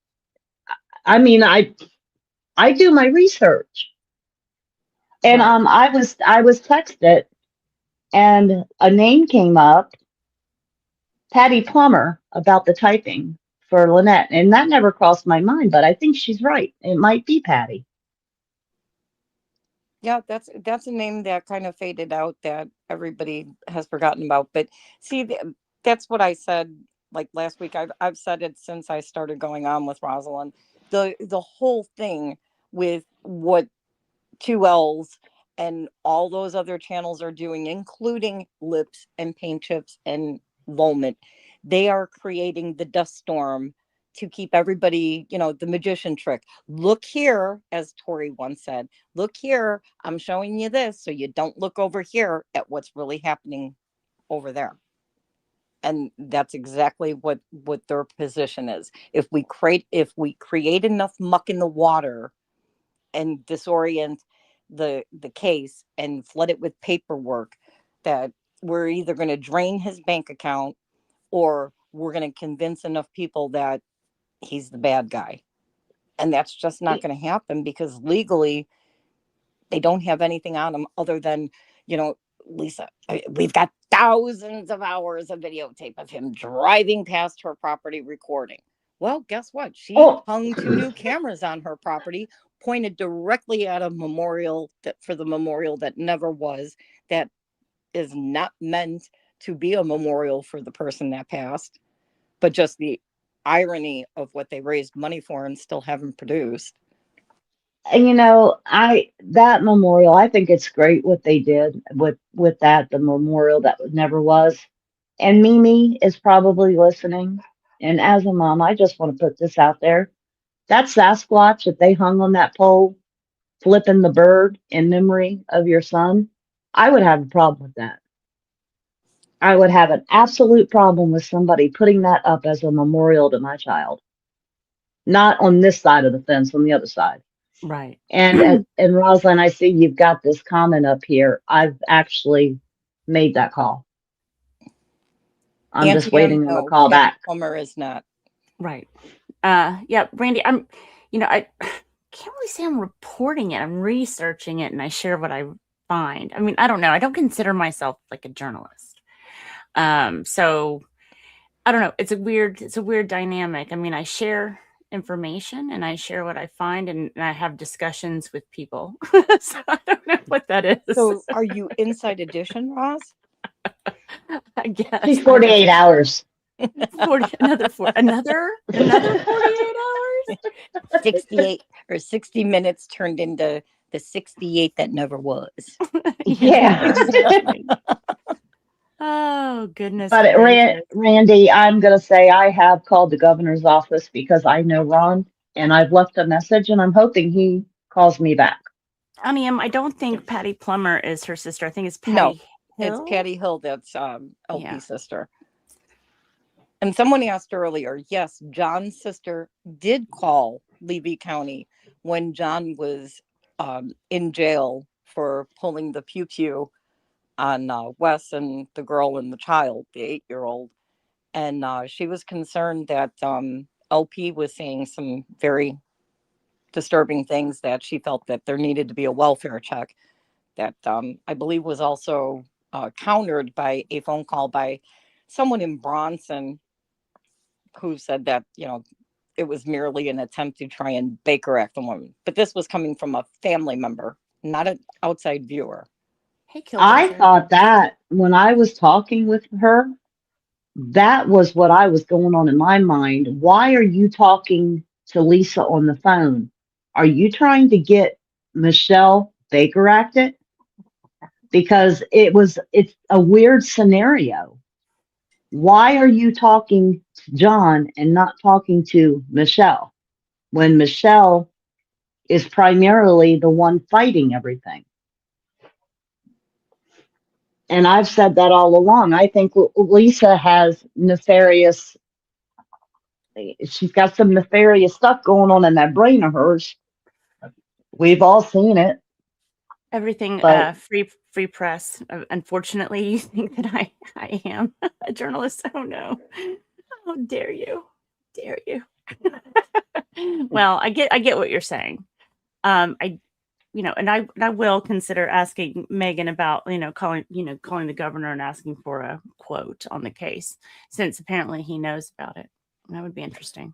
mean, I do my research. And Right. I was texted, and a name came up, Patty Plummer, about the typing for Lynette. And that never crossed my mind, but I think she's right. It might be Patty. Yeah, that's a name that kind of faded out, that everybody has forgotten about. But see, that's what I said like last week. I've said it since I started going on with Rosalind. The whole thing with what 2Ls and all those other channels are doing, including Lips and Paint Chips and Volmint, they are creating the dust storm to keep everybody, the magician trick. Look here, as Tori once said, look here, I'm showing you this, so you don't look over here at what's really happening over there. And that's exactly what their position is. If we create enough muck in the water and disorient the case and flood it with paperwork, that we're either going to drain his bank account or we're going to convince enough people that he's the bad guy. And that's just not going to happen, because legally they don't have anything on him other than, Lisa, we've got thousands of hours of videotape of him driving past her property recording. Well, guess what? She hung 2 new cameras on her property, pointed directly at a memorial for the memorial that never was, that is not meant to be a memorial for the person that passed, but just the irony of what they raised money for and still haven't produced. And that memorial, I think it's great what they did with that, the memorial that never was. And Mimi is probably listening. And as a mom, I just want to put this out there. That Sasquatch that they hung on that pole, flipping the bird in memory of your son, I would have a problem with that. I would have an absolute problem with somebody putting that up as a memorial to my child. Not on this side of the fence, on the other side. Right. And Rosalind, I see you've got this comment up here. I've actually made that call. I'm just waiting on a call back. Plummer is not. Right. Yeah, Brandy, I can't really say I'm reporting it. I'm researching it, and I share what I find. I mean, I don't know. I don't consider myself like a journalist. So I don't know. It's a weird dynamic. I mean, I share information and I share what I find, and I have discussions with people. So I don't know what that is. So are you Inside Edition, Roz? I guess. She's 48 hours. Another 48 hours? 68 or 60 minutes turned into the 68 that never was. Yeah. Oh, goodness But gracious. Randy, I'm going to say I have called the governor's office because I know Ron, and I've left a message, and I'm hoping he calls me back. I don't think Patty Plummer is her sister. I think it's No, Patty it's Hill. Patty Hill that's LP's Yeah. sister. And someone asked earlier, yes, John's sister did call Levy County when John was in jail for pulling the pew pew on Wes and the girl and the child, the 8-year-old. And she was concerned that LP was saying some very disturbing things, that she felt that there needed to be a welfare check, that I believe was also countered by a phone call by someone in Bronson who said that, it was merely an attempt to try and Baker Act the woman. But this was coming from a family member, not an outside viewer. Hey, I Killdozer. thought that when I was talking with her, that was what I was going on in my mind. Why are you talking to Lisa on the phone? Are you trying to get Michelle Baker acted? Because it's a weird scenario. Why are you talking to John and not talking to Michelle when Michelle is primarily the one fighting everything? And I've said that all along. I think Lisa has she's got some nefarious stuff going on in that brain of hers. We've all seen it. Everything But free press. Unfortunately, you think that I am a journalist. Oh no. How dare you? Dare you? Well, I get what you're saying. I and I will consider asking Megan about, calling the governor and asking for a quote on the case, since apparently he knows about it. That would be interesting.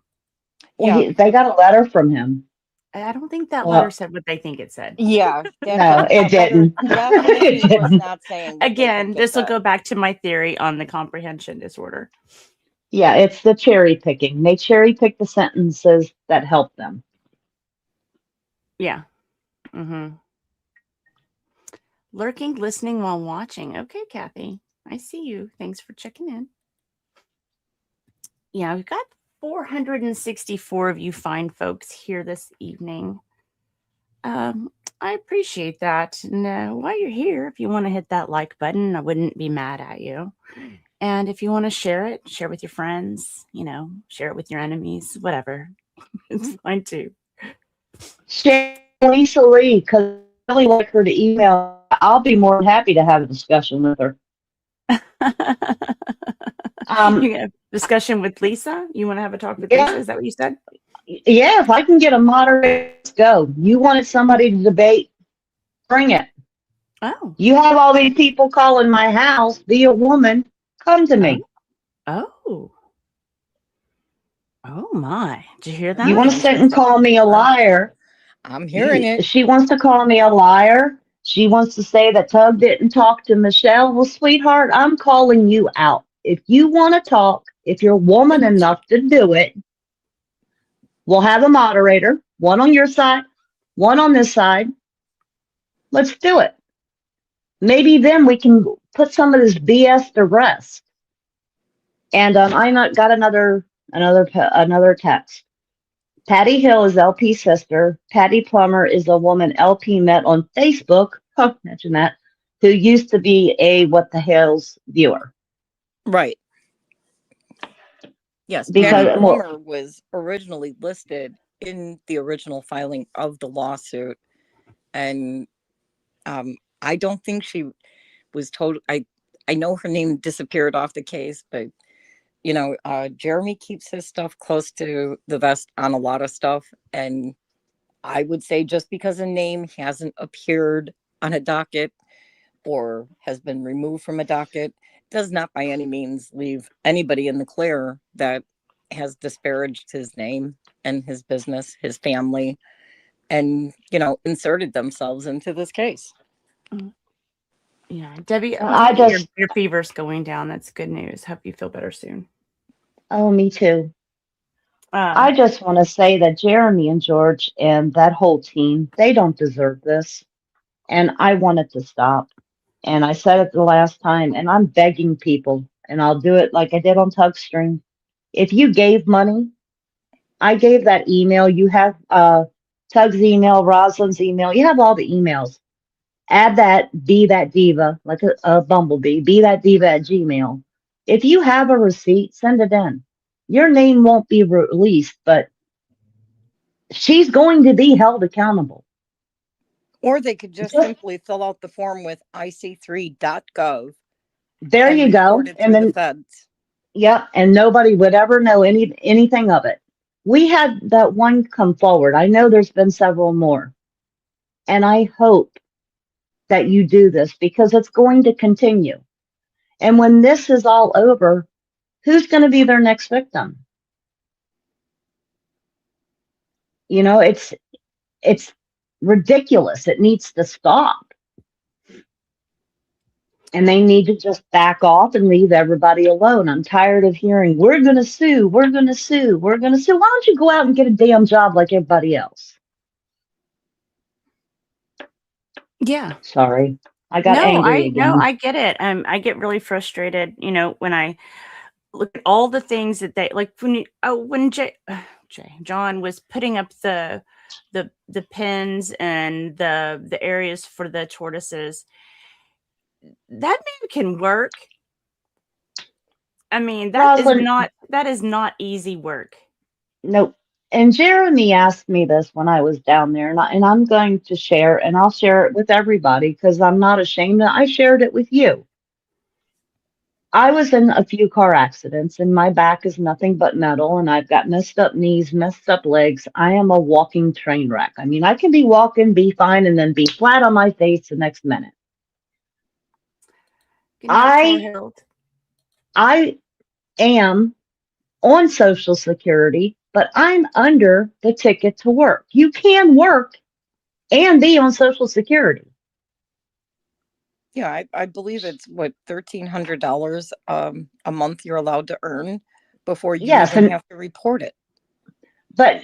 Yeah. they got a letter from him. I don't think that letter Well, said what they think it said. Yeah. no, it that letter didn't. definitely It was didn't. not saying what they Again, think it this will said. go back to my theory on the comprehension disorder. Yeah, it's the cherry picking. They cherry pick the sentences that help them. Yeah. Mm-hmm. Lurking, listening while watching. Okay, Kathy. I see you. Thanks for checking in. Yeah, we've got 464 of you fine folks here this evening. I appreciate that. And while you're here, if you want to hit that like button, I wouldn't be mad at you. And if you want to share it with your friends, share it with your enemies, whatever. It's fine too. Share Lisa Lee, because I really like her to email. I'll be more than happy to have a discussion with her. You have a discussion with Lisa? You want to have a talk with Yeah. Lisa? Is that what you said? Yeah, if I can get a moderator, let's go. You wanted somebody to debate, bring it. Oh. You have all these people calling my house, be a woman, come to me. Oh my. Did you hear that? You want to sit and call me a liar? I'm hearing it. She wants to call me a liar. She wants to say that Tug didn't talk to Michelle. Well, sweetheart, I'm calling you out. If you want to talk, if you're woman enough to do it, we'll have a moderator, one on your side, one on this side. Let's do it. Maybe then we can put some of this BS to rest. And I got another text. Patty Hill is LP's sister. Patty Plummer is a woman LP met on Facebook. Oh, mention that. Who used to be a What the Hell's viewer. Right. Yes. Because Patty Plummer was originally listed in the original filing of the lawsuit. And I don't think she was told. I know her name disappeared off the case, but Jeremy keeps his stuff close to the vest on a lot of stuff. And I would say just because a name hasn't appeared on a docket or has been removed from a docket does not by any means leave anybody in the clear that has disparaged his name and his business, his family, and, inserted themselves into this case. Yeah, Debbie, your fever's going down. That's good news. Hope you feel better soon. Oh, me too. I just want to say that Jeremy and George and that whole team, they don't deserve this. And I want it to stop. And I said it the last time, and I'm begging people, and I'll do it like I did on Tugstream. If you gave money, I gave that email. You have Tug's email, Rosalind's email. You have all the emails. Add that, be that diva, like a bumblebee, be that diva at Gmail. If you have a receipt, send it in. Your name won't be released, but she's going to be held accountable. Or they could just simply fill out the form with ic3.gov. There and you go. report it And through the then, feds. yep, and nobody would ever know anything of it. We had that one come forward. I know there's been several more. And I hope that you do this because it's going to continue. And when this is all over, who's going to be their next victim? You know, it's ridiculous. It needs to stop. And they need to just back off and leave everybody alone. I'm tired of hearing, we're going to sue, we're going to sue, we're going to sue. Why don't you go out and get a damn job like everybody else? Yeah. Sorry. I got angry again. No, I get it. I get really frustrated, you know, when I look at all the things that they like when John was putting up the pins and the areas for the tortoises. That man can work. I mean, that is not easy work. Nope. And Jeremy asked me this when I was down there, and I'm going to share, and I'll share it with everybody because I'm not ashamed. I shared it with you. I was in a few car accidents, and my back is nothing but metal, and I've got messed up knees, messed up legs. I am a walking train wreck. I mean, I can be walking, be fine, and then be flat on my face the next minute. I am on Social Security, but I'm under the ticket to work. You can work and be on Social Security. Yeah, I believe it's what $1,300 a month you're allowed to earn before you even have to report it. But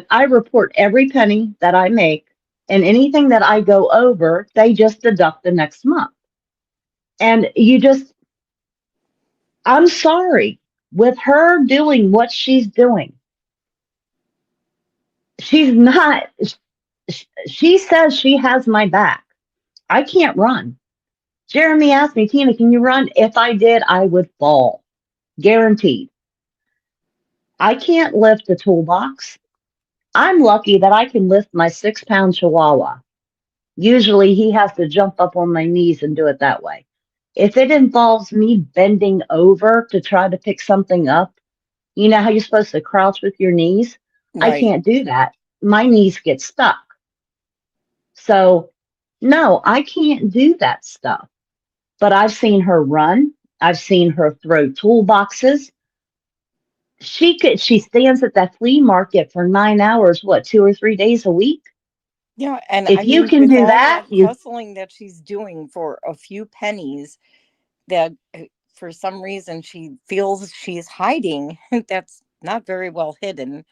I report every penny that I make, and anything that I go over, they just deduct the next month. And I'm sorry, with her doing what she's doing, she says she has my back. I can't run. Jeremy asked me, Tina, can you run? If I did, I would fall. Guaranteed. I can't lift the toolbox. I'm lucky that I can lift my 6-pound chihuahua. Usually he has to jump up on my knees and do it that way. If it involves me bending over to try to pick something up, you know how you're supposed to crouch with your knees? Right. I can't do that. My knees get stuck. So, no, I can't do that stuff. But I've seen her run. I've seen her throw toolboxes. She stands at that flea market for 9 hours, 2 or 3 days a week? Yeah, and if you can do that, hustling that she's doing for a few pennies that for some reason she feels she's hiding, that's not very well hidden.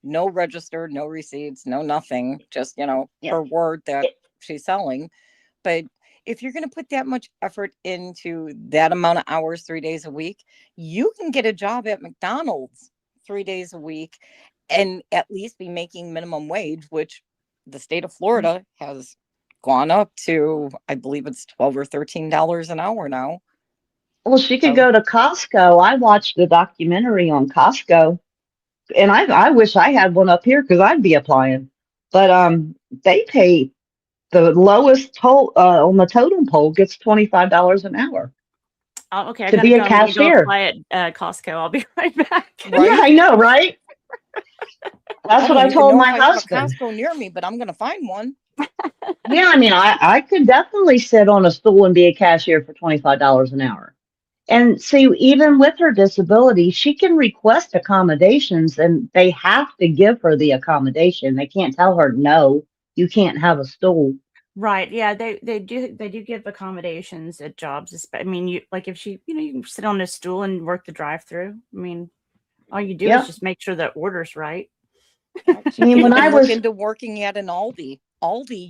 No register, no receipts, no nothing, just, her word that she's selling. But if you're going to put that much effort into that amount of hours 3 days a week, you can get a job at McDonald's 3 days a week and at least be making minimum wage, which the state of Florida has gone up to, I believe it's $12 or $13 an hour now. Well, she could go to Costco. I watched a documentary on Costco, and I wish I had one up here because I'd be applying. But they pay the lowest toll on the totem pole gets $25 an hour. Oh, okay. To be a cashier. Go apply at Costco. I'll be right back. Right? Yeah, I know, right? That's what I told my husband. I have a Costco near me, but I'm going to find one. Yeah, I mean, I could definitely sit on a stool and be a cashier for $25 an hour. And see, even with her disability, she can request accommodations, and they have to give her the accommodation. They can't tell her, no, you can't have a stool. Right. Yeah, they do give accommodations at jobs. I mean, if she, you can sit on a stool and work the drive-through. I mean, all you do is just make sure the order's right. I mean, when I was into working at an Aldi,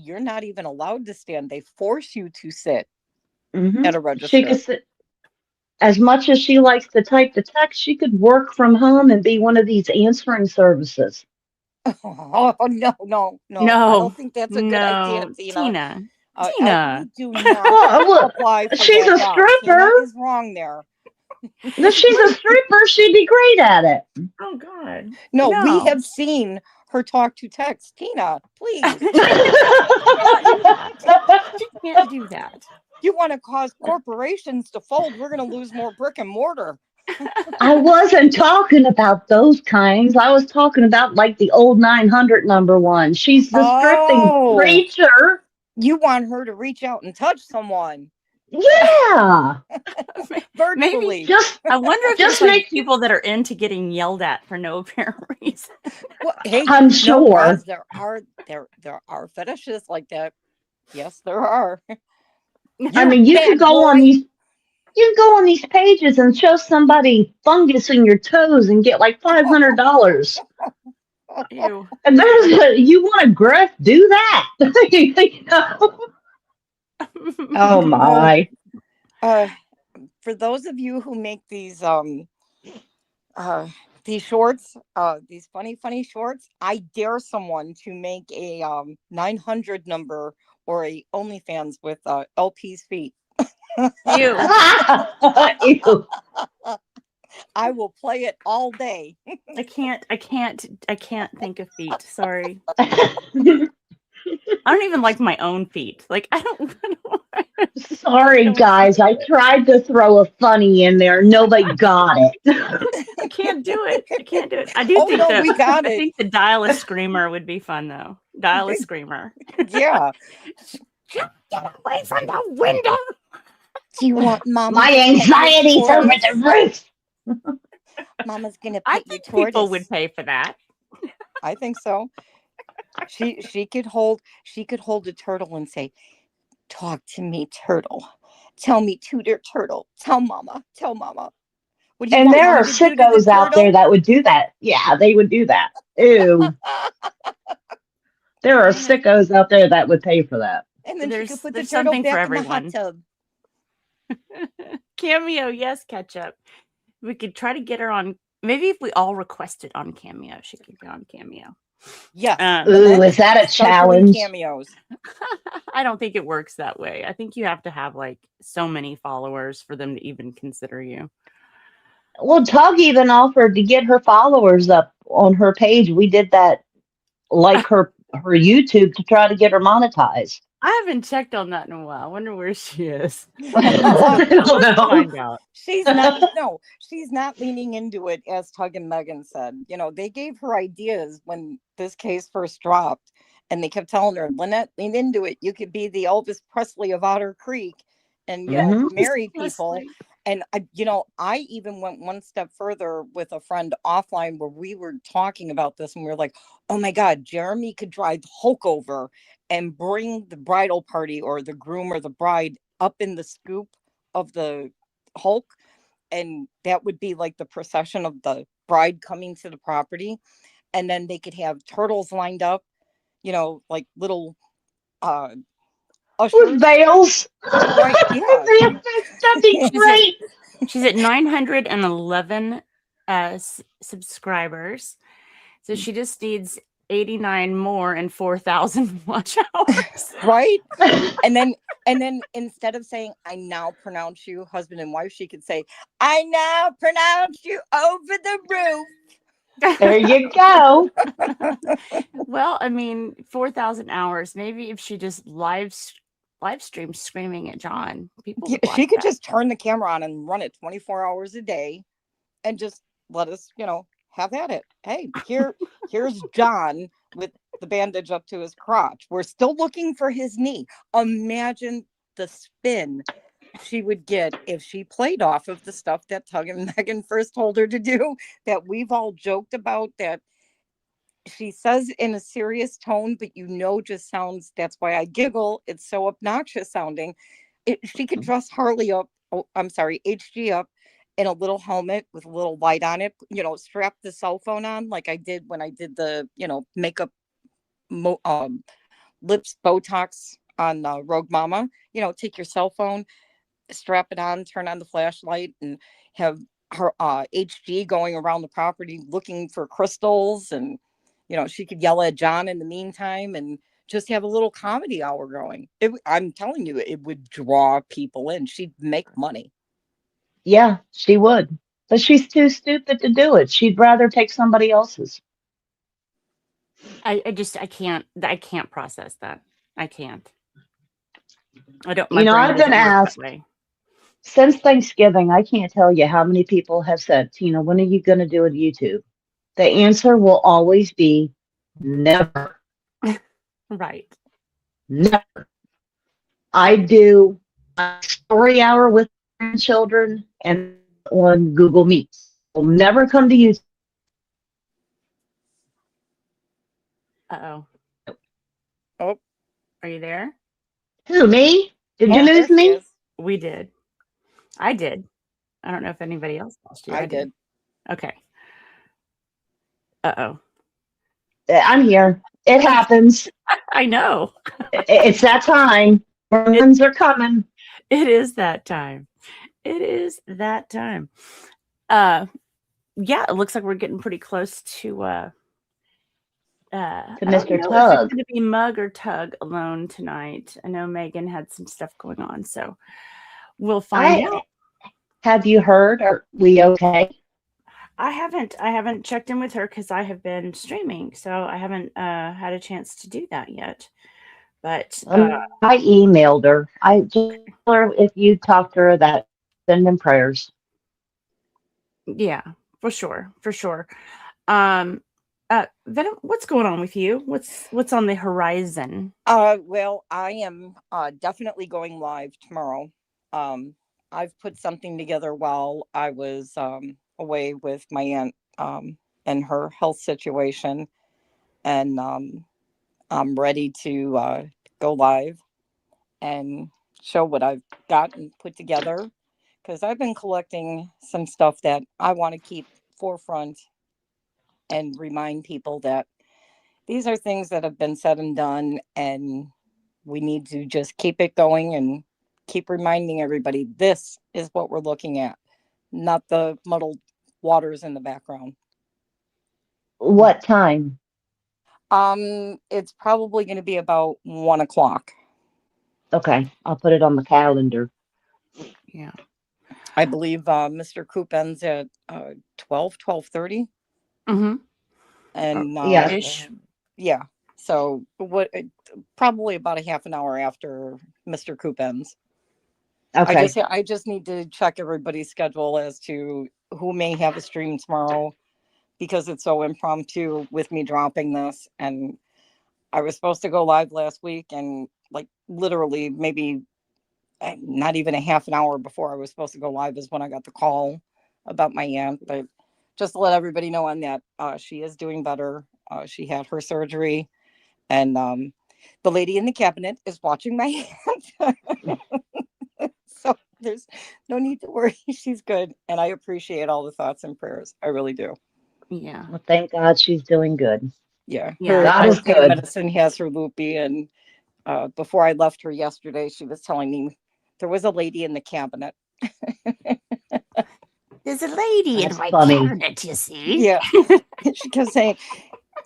you're not even allowed to stand. They force you to sit. Mhm. at a She register. could sit, as much as she likes to type the text, she could work from home and be one of these answering services. Oh, no, no, no. I No, don't think that's a good idea, no, Tina. Tina, We Tina. do not Well, apply for she's that a job. Tina stripper. is wrong there. If she's a stripper, she'd be great at it. Oh God, No, we no. have seen her talk to text. Tina, please. Cannot do that. She can't do that. You want to cause corporations to fold, we're going to lose more brick and mortar. I wasn't talking about those kinds. I was talking about like the old 900 number one. She's the stripping Oh, preacher. you want her to reach out and touch someone Yeah. Maybe virtually. Just I wonder if just there's like make people that are into getting yelled at for no apparent reason. Well, hey, I'm no, Roz, sure. there are fetishes like that. Yes, there are. I You mean, bad boy. you can go on these pages and show somebody fungus in your toes and get like $500. Ew. And there's you want to grift, do that. You know? Oh Oh, my. for those of you who make these shorts, these funny shorts, I dare someone to make a 900 number or a OnlyFans with LP's feet. Ew. Ew. I will play it all day. I can't think of feet. Sorry. I don't even like my own feet. Like I don't Sorry, guys. I tried to throw a funny in there. Nobody got it. I can't do it. I can't do it. I do Oh think no, that we got I it. think the dial a screamer would be fun though. Dial a screamer. Yeah. Get away from the window. Do you want mama? My to pet your anxiety's over tortoise? the roof. Mama's gonna I pet your think people tortoise. would pay for that. I think so. She could hold a turtle and say, "Talk to me, turtle. Tell me, Tutor Turtle. Tell mama. Tell mama. What do you And want there mama are to do to the sickos out there turtle?" that would do that. Yeah, they would do that. Ew. There are sickos out there that would pay for that. And then she could put the There's turtle something for back in the hot everyone. tub. Cameo, yes, ketchup. We could try to get her on. Maybe if we all requested on Cameo, she could be on Cameo. Yes. Um, and Ooh, then is that a start doing challenge? cameos. I don't think it works that way. I think you have to have like so many followers for them to even consider you. Well, Tug even offered to get her followers up on her page. We did that, like her YouTube, to try to get her monetized. I haven't checked on that in a while. I wonder where she is. I don't Let's know. find out. She's not leaning into it, as Tug and Megan said. You know, they gave her ideas when this case first dropped, and they kept telling her, "Lynette, lean into it. You could be the Elvis Presley of Otter Creek, and Mhm. marry people." Leslie. And I even went one step further with a friend offline where we were talking about this, and we were like, "Oh my God, Jeremy could drive Hulk over and bring the bridal party or the groom or the bride up in the scoop of the Hulk, and that would be like the procession of the bride coming to the property, and then they could have turtles lined up, like little uh With ushers." veils. Right, yeah. That'd be great. She's at 911 subscribers. So she just needs 89 more and 4,000 watch hours. Right. And then instead of saying, "I now pronounce you husband and wife," she could say, "I now pronounce you over the roof." There you go. Well, I mean, 4,000 hours. Maybe if she just live stream screaming at John, people would watch She could that. just turn the camera on and run it 24 hours a day and just let us, have at it. Hey, here's John with the bandage up to his crotch. We're still looking for his knee. Imagine the spin she would get if she played off of the stuff that Tug and Megan first told her to do, that we've all joked about, that she says in a serious tone, but just sounds, that's why I giggle. It's so obnoxious sounding. She could dress Harley up, I'm sorry, HG up in a little helmet with a little light on it, strap the cell phone on like I did when I did the, makeup, lips Botox on Rogue Mama, take your cell phone, strap it on, turn on the flashlight, and have her HG going around the property looking for crystals. And, she could yell at John in the meantime and just have a little comedy hour going. I'm telling you, it would draw people in. She'd make money. Yeah, she would. But she's too stupid to do it. She'd rather take somebody else's. I can't process that. I can't. I don't. You My know, brain I've been doesn't work that asked way. since Thanksgiving, I can't tell you how many people have said, Tina, when are you going to do a YouTube? The answer will always be never, Right. never. I do a story hour with children and on Google Meets. Will never come to YouTube. Uh-oh. Oh, Are you there? Who, me? Did you there lose she me? is. We did. I did. I don't know if anybody else lost you. I did. Okay. Uh-oh. I'm here. It happens. I know. It's that time. Ones are coming. It is that time. It is that time. Yeah, it looks like we're getting pretty close to I don't Mr. know if it's Tug. going to be Mug or Tug alone tonight. I know Megan had some stuff going on, so we'll find out. Have you heard? Are we okay? I haven't checked in with her because I have been streaming, so I haven't had a chance to do that yet. But I emailed her. I just told her if you talk to her that send them prayers. yeah, for sure. Venom, what's going on with you? What's on the horizon? Well, I am definitely going live tomorrow. I've put something together while I was away with my aunt and her health situation, and I'm ready to go live and show what I've got and put together, because I've been collecting some stuff that I want to keep forefront and remind people that these are things that have been said and done, and we need to just keep it going and keep reminding everybody this is what we're looking at, not the muddled waters in the background. What time? It's probably going to be about 1 o'clock. Okay, I'll put it on the calendar. Yeah. I believe Mr. Coop ends at 12:30. Mm-hmm. And Yes. yeah. So probably about a half an hour after Mr. Coop ends. Okay. I just need to check everybody's schedule as to who may have a stream tomorrow, because it's so impromptu with me dropping this. And I was supposed to go live last week, and like literally maybe not even a half an hour before I was supposed to go live is when I got the call about my aunt. But just to let everybody know on that, she is doing better. She had her surgery, and the lady in the cabinet is watching my aunt. So there's no need to worry. She's good. And I appreciate all the thoughts and prayers. I really do. Yeah. Well, thank God she's doing good. Yeah. Yeah. God is pain good. medicine has her loopy. And before I left her yesterday, she was telling me there was a lady in the cabinet. There's a lady That's in my funny. cabinet, you see. Yeah. She kept saying,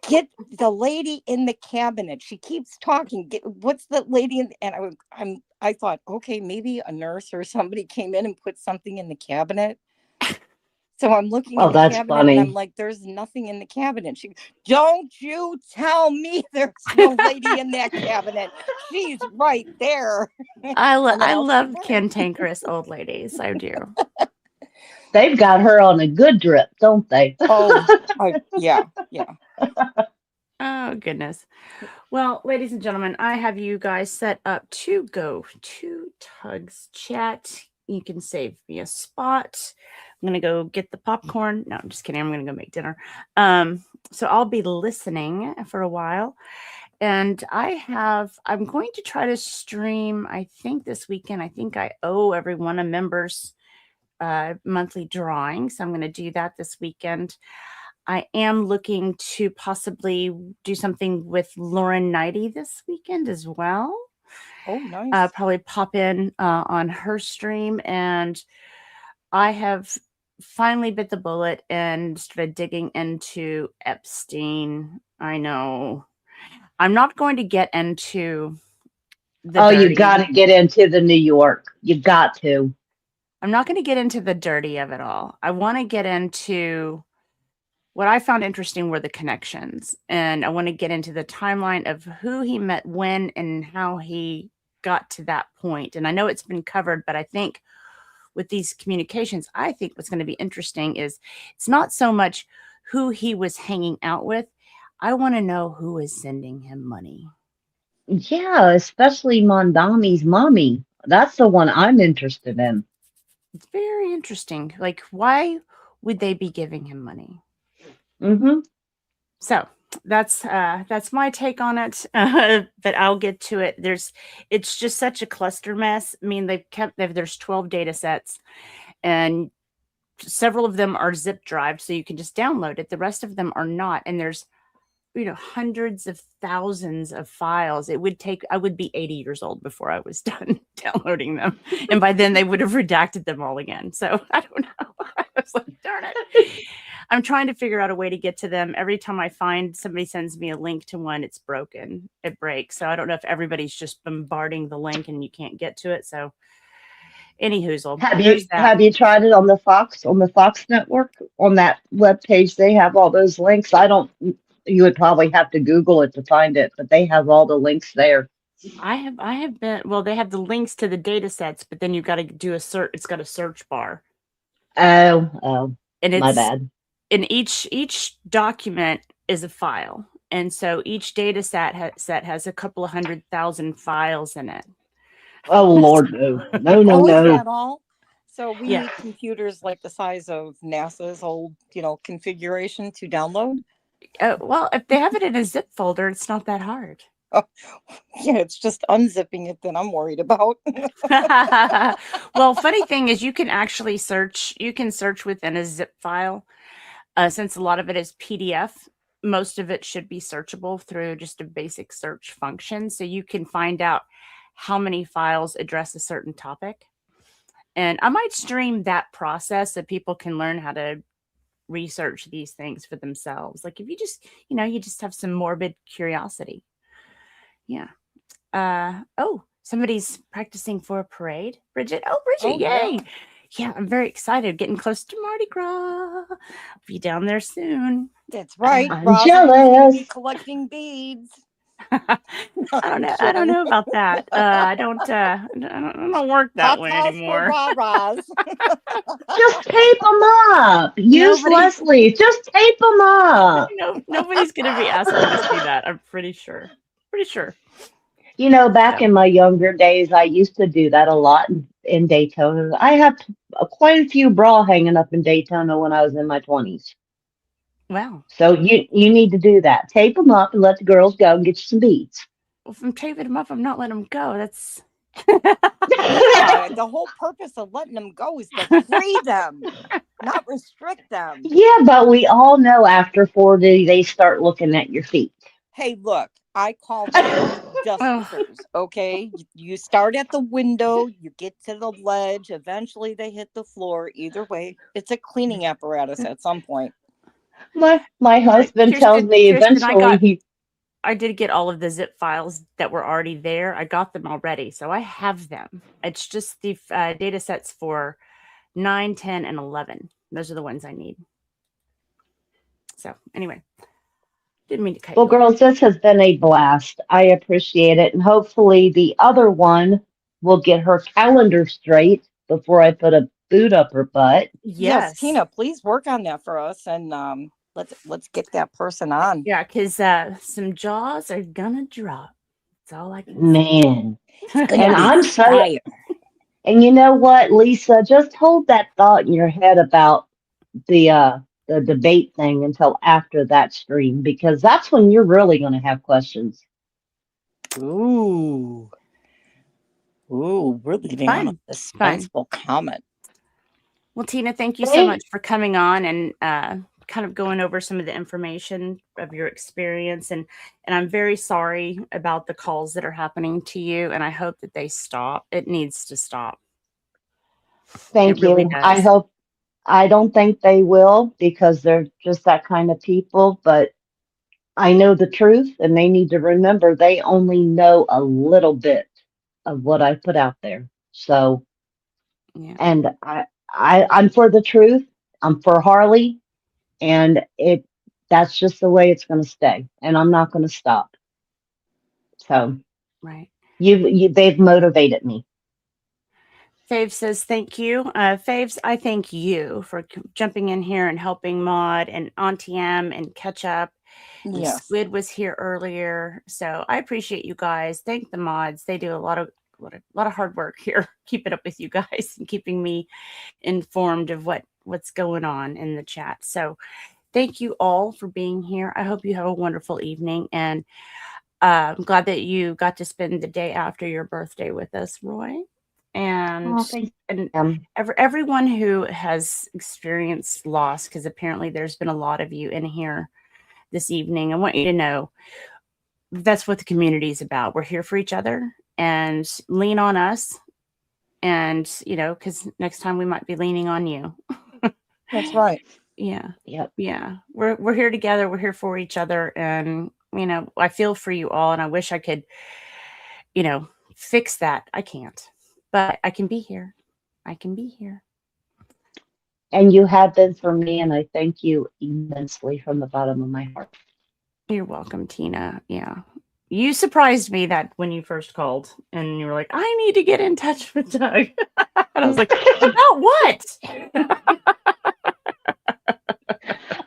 get the lady in the cabinet. She keeps talking. What's the lady in? And I thought, okay, maybe a nurse or somebody came in and put something in the cabinet. So I'm looking in the that's cabinet and I'm funny. like, there's nothing in the cabinet. She, don't you tell me there's no lady in that cabinet. She's right there. I And then out she love went. cantankerous old ladies. I do. They've got her on a good drip, don't they? Oh, yeah. Oh, goodness. Well, ladies and gentlemen, I have you guys set up to go to Tug's chat. You can save me a spot. I'm going to go get the popcorn. No, I'm just kidding. I'm going to go make dinner. So I'll be listening for a while. And I'm going to try to stream, I think this weekend. I think I owe everyone a members monthly drawing. So I'm going to do that this weekend. I am looking to possibly do something with Lauren Knighty this weekend as well. Oh, nice. probably pop in on her stream. And I have finally bit the bullet and started digging into Epstein. I know. I'm not going to get into the You dirty. got to get into the New York. You got to. I'm not going to get into the dirty of it all. I want to get into what I found interesting were the connections. And I want to get into the timeline of who he met when and how he got to that point. And I know it's been covered, but I think with these communications, I think what's going to be interesting is it's not so much who he was hanging out with. I want to know who is sending him money. Yeah, especially Mondami's mommy. That's the one I'm interested in. It's very interesting. Like, why would they be giving him money? Mm-hmm. So that's my take on it. But I'll get to it. It's just such a cluster mess. I mean, there's 12 data sets, and several of them are zip drive, so you can just download it. The rest of them are not, and there's hundreds of thousands of files. I would be 80 years old before I was done downloading them, and by then they would have redacted them all again. So I don't know. I was like, darn it. I'm trying to figure out a way to get to them. Every time I find somebody sends me a link to one, it's broken. It breaks. So I don't know if everybody's just bombarding the link and you can't get to it. So any hoozle. Have you tried it on the Fox network? On that web page, they have all those links. You would probably have to Google it to find it, but they have all the links there. I have been, well, they have the links to the data sets, but then you've got to do a search. It's got a search bar. Oh, and it's my bad. And each document is a file. And so each data set has a couple of 100,000 files in it. Oh, Lord, no. Oh, is that all? So we need computers like the size of NASA's old, configuration to download? Well, if they have it in a zip folder, it's not that hard. Oh, yeah, it's just unzipping it that I'm worried about. Well, funny thing is you can actually search. You can search within a zip file. Since a lot of it is PDF, most of it should be searchable through just a basic search function. So you can find out how many files address a certain topic. And I might stream that process so people can learn how to research these things for themselves. Like if you just, you just have some morbid curiosity. Yeah. Somebody's practicing for a parade. Bridget. Oh, Bridget, yay. Yeah, I'm very excited. Getting close to Mardi Gras. I'll be down there soon. That's right. I'm jealous. Be collecting beads. I don't know about that. I don't work that way anymore. Just tape them up. Use Leslie. Just tape them up. Nobody's gonna be asking me to see that. I'm pretty sure. Back in my younger days, I used to do that a lot in Daytona. I have quite a few bra hanging up in Daytona when I was in my 20s. Wow. So you need to do that. Tape them up and let the girls go and get you some beads. Well, if I'm taping them up, I'm not letting them go. That's the whole purpose of letting them go is to free them, not restrict them. Yeah, but we all know after 40 they start looking at your feet. Hey, look, I call them dusters, okay? You start at the window, you get to the ledge, eventually they hit the floor. Either way, it's a cleaning apparatus at some point. My husband tells me eventually I did get all of the zip files that were already there. I got them already, so I have them. It's just the data sets for 9, 10, and 11. Those are the ones I need. So anyway, didn't mean to cut you off. Girls, this has been a blast. I appreciate it, and hopefully the other one will get her calendar straight before I put a boot up her butt. Yes, Tina, please work on that for us, and let's get that person on. Yeah, because some jaws are gonna drop. That's all I can say. Man, and I'm sorry. And you know what, Lisa? Just hold that thought in your head about the debate thing until after that stream, because that's when you're really going to have questions. Ooh, we're leading on a suspenseful comment. Well, Tina, thank you so much for coming on and kind of going over some of the information of your experience, and I'm very sorry about the calls that are happening to you, and I hope that they stop. It needs to stop. Thank It really you. I does. hope, I don't think they will because they're just that kind of people, but I know the truth and they need to remember they only know a little bit of what I put out there. So, Yeah. and I'm for the truth. I'm for Harley, and that's just the way it's going to stay. And I'm not going to stop. So Right. they've motivated me. Fave says, thank you. Faves, I thank you for jumping in here and helping Maud and Auntie M and Catch Up. And Yes. Squid was here earlier. So I appreciate you guys. Thank the mods. They do a lot of hard work here, keeping up with you guys and keeping me informed of what's going on in the chat. So thank you all for being here. I hope you have a wonderful evening. And I'm glad that you got to spend the day after your birthday with us, Roy. And Oh, thank and you. everyone who has experienced loss, because apparently there's been a lot of you in here this evening. I want you to know that's what the community is about. We're here for each other, and lean on us. And, because next time we might be leaning on you. That's right. Yeah. Yep. Yeah. We're here together. We're here for each other. And, I feel for you all, and I wish I could, fix that. I can't, but I can be here. I can be here. And you have been for me, and I thank you immensely from the bottom of my heart. You're welcome, Tina. Yeah. You surprised me that when you first called and you were like, I need to get in touch with Doug. And I was like, about what?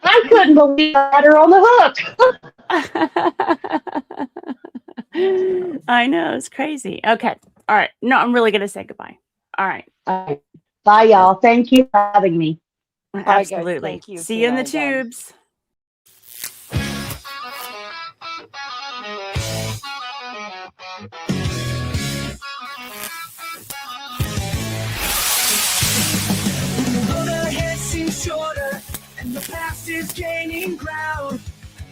I couldn't believe I had her on the hook. I know. It's crazy. Okay. All right. No, I'm really going to say goodbye. All right. All right. Bye, y'all. Thank you for having me. Bye, guys. Absolutely. Thank you, See you in the Tina, again. tubes. The road ahead seems shorter, and the past is gaining ground.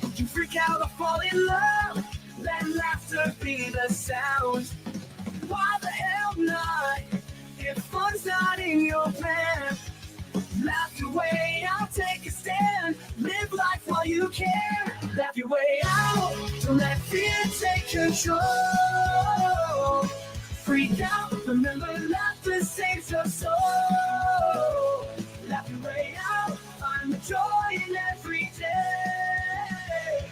Don't you freak out or fall in love? Let laughter be the sound. Why the hell not? If fun's not in your plan, laugh your way out, take a stand. Live life while you can. Laugh your way out, don't let fear take control. Freak out, remember laughter saves your soul. Laugh your way out, find the joy in every day.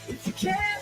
If you can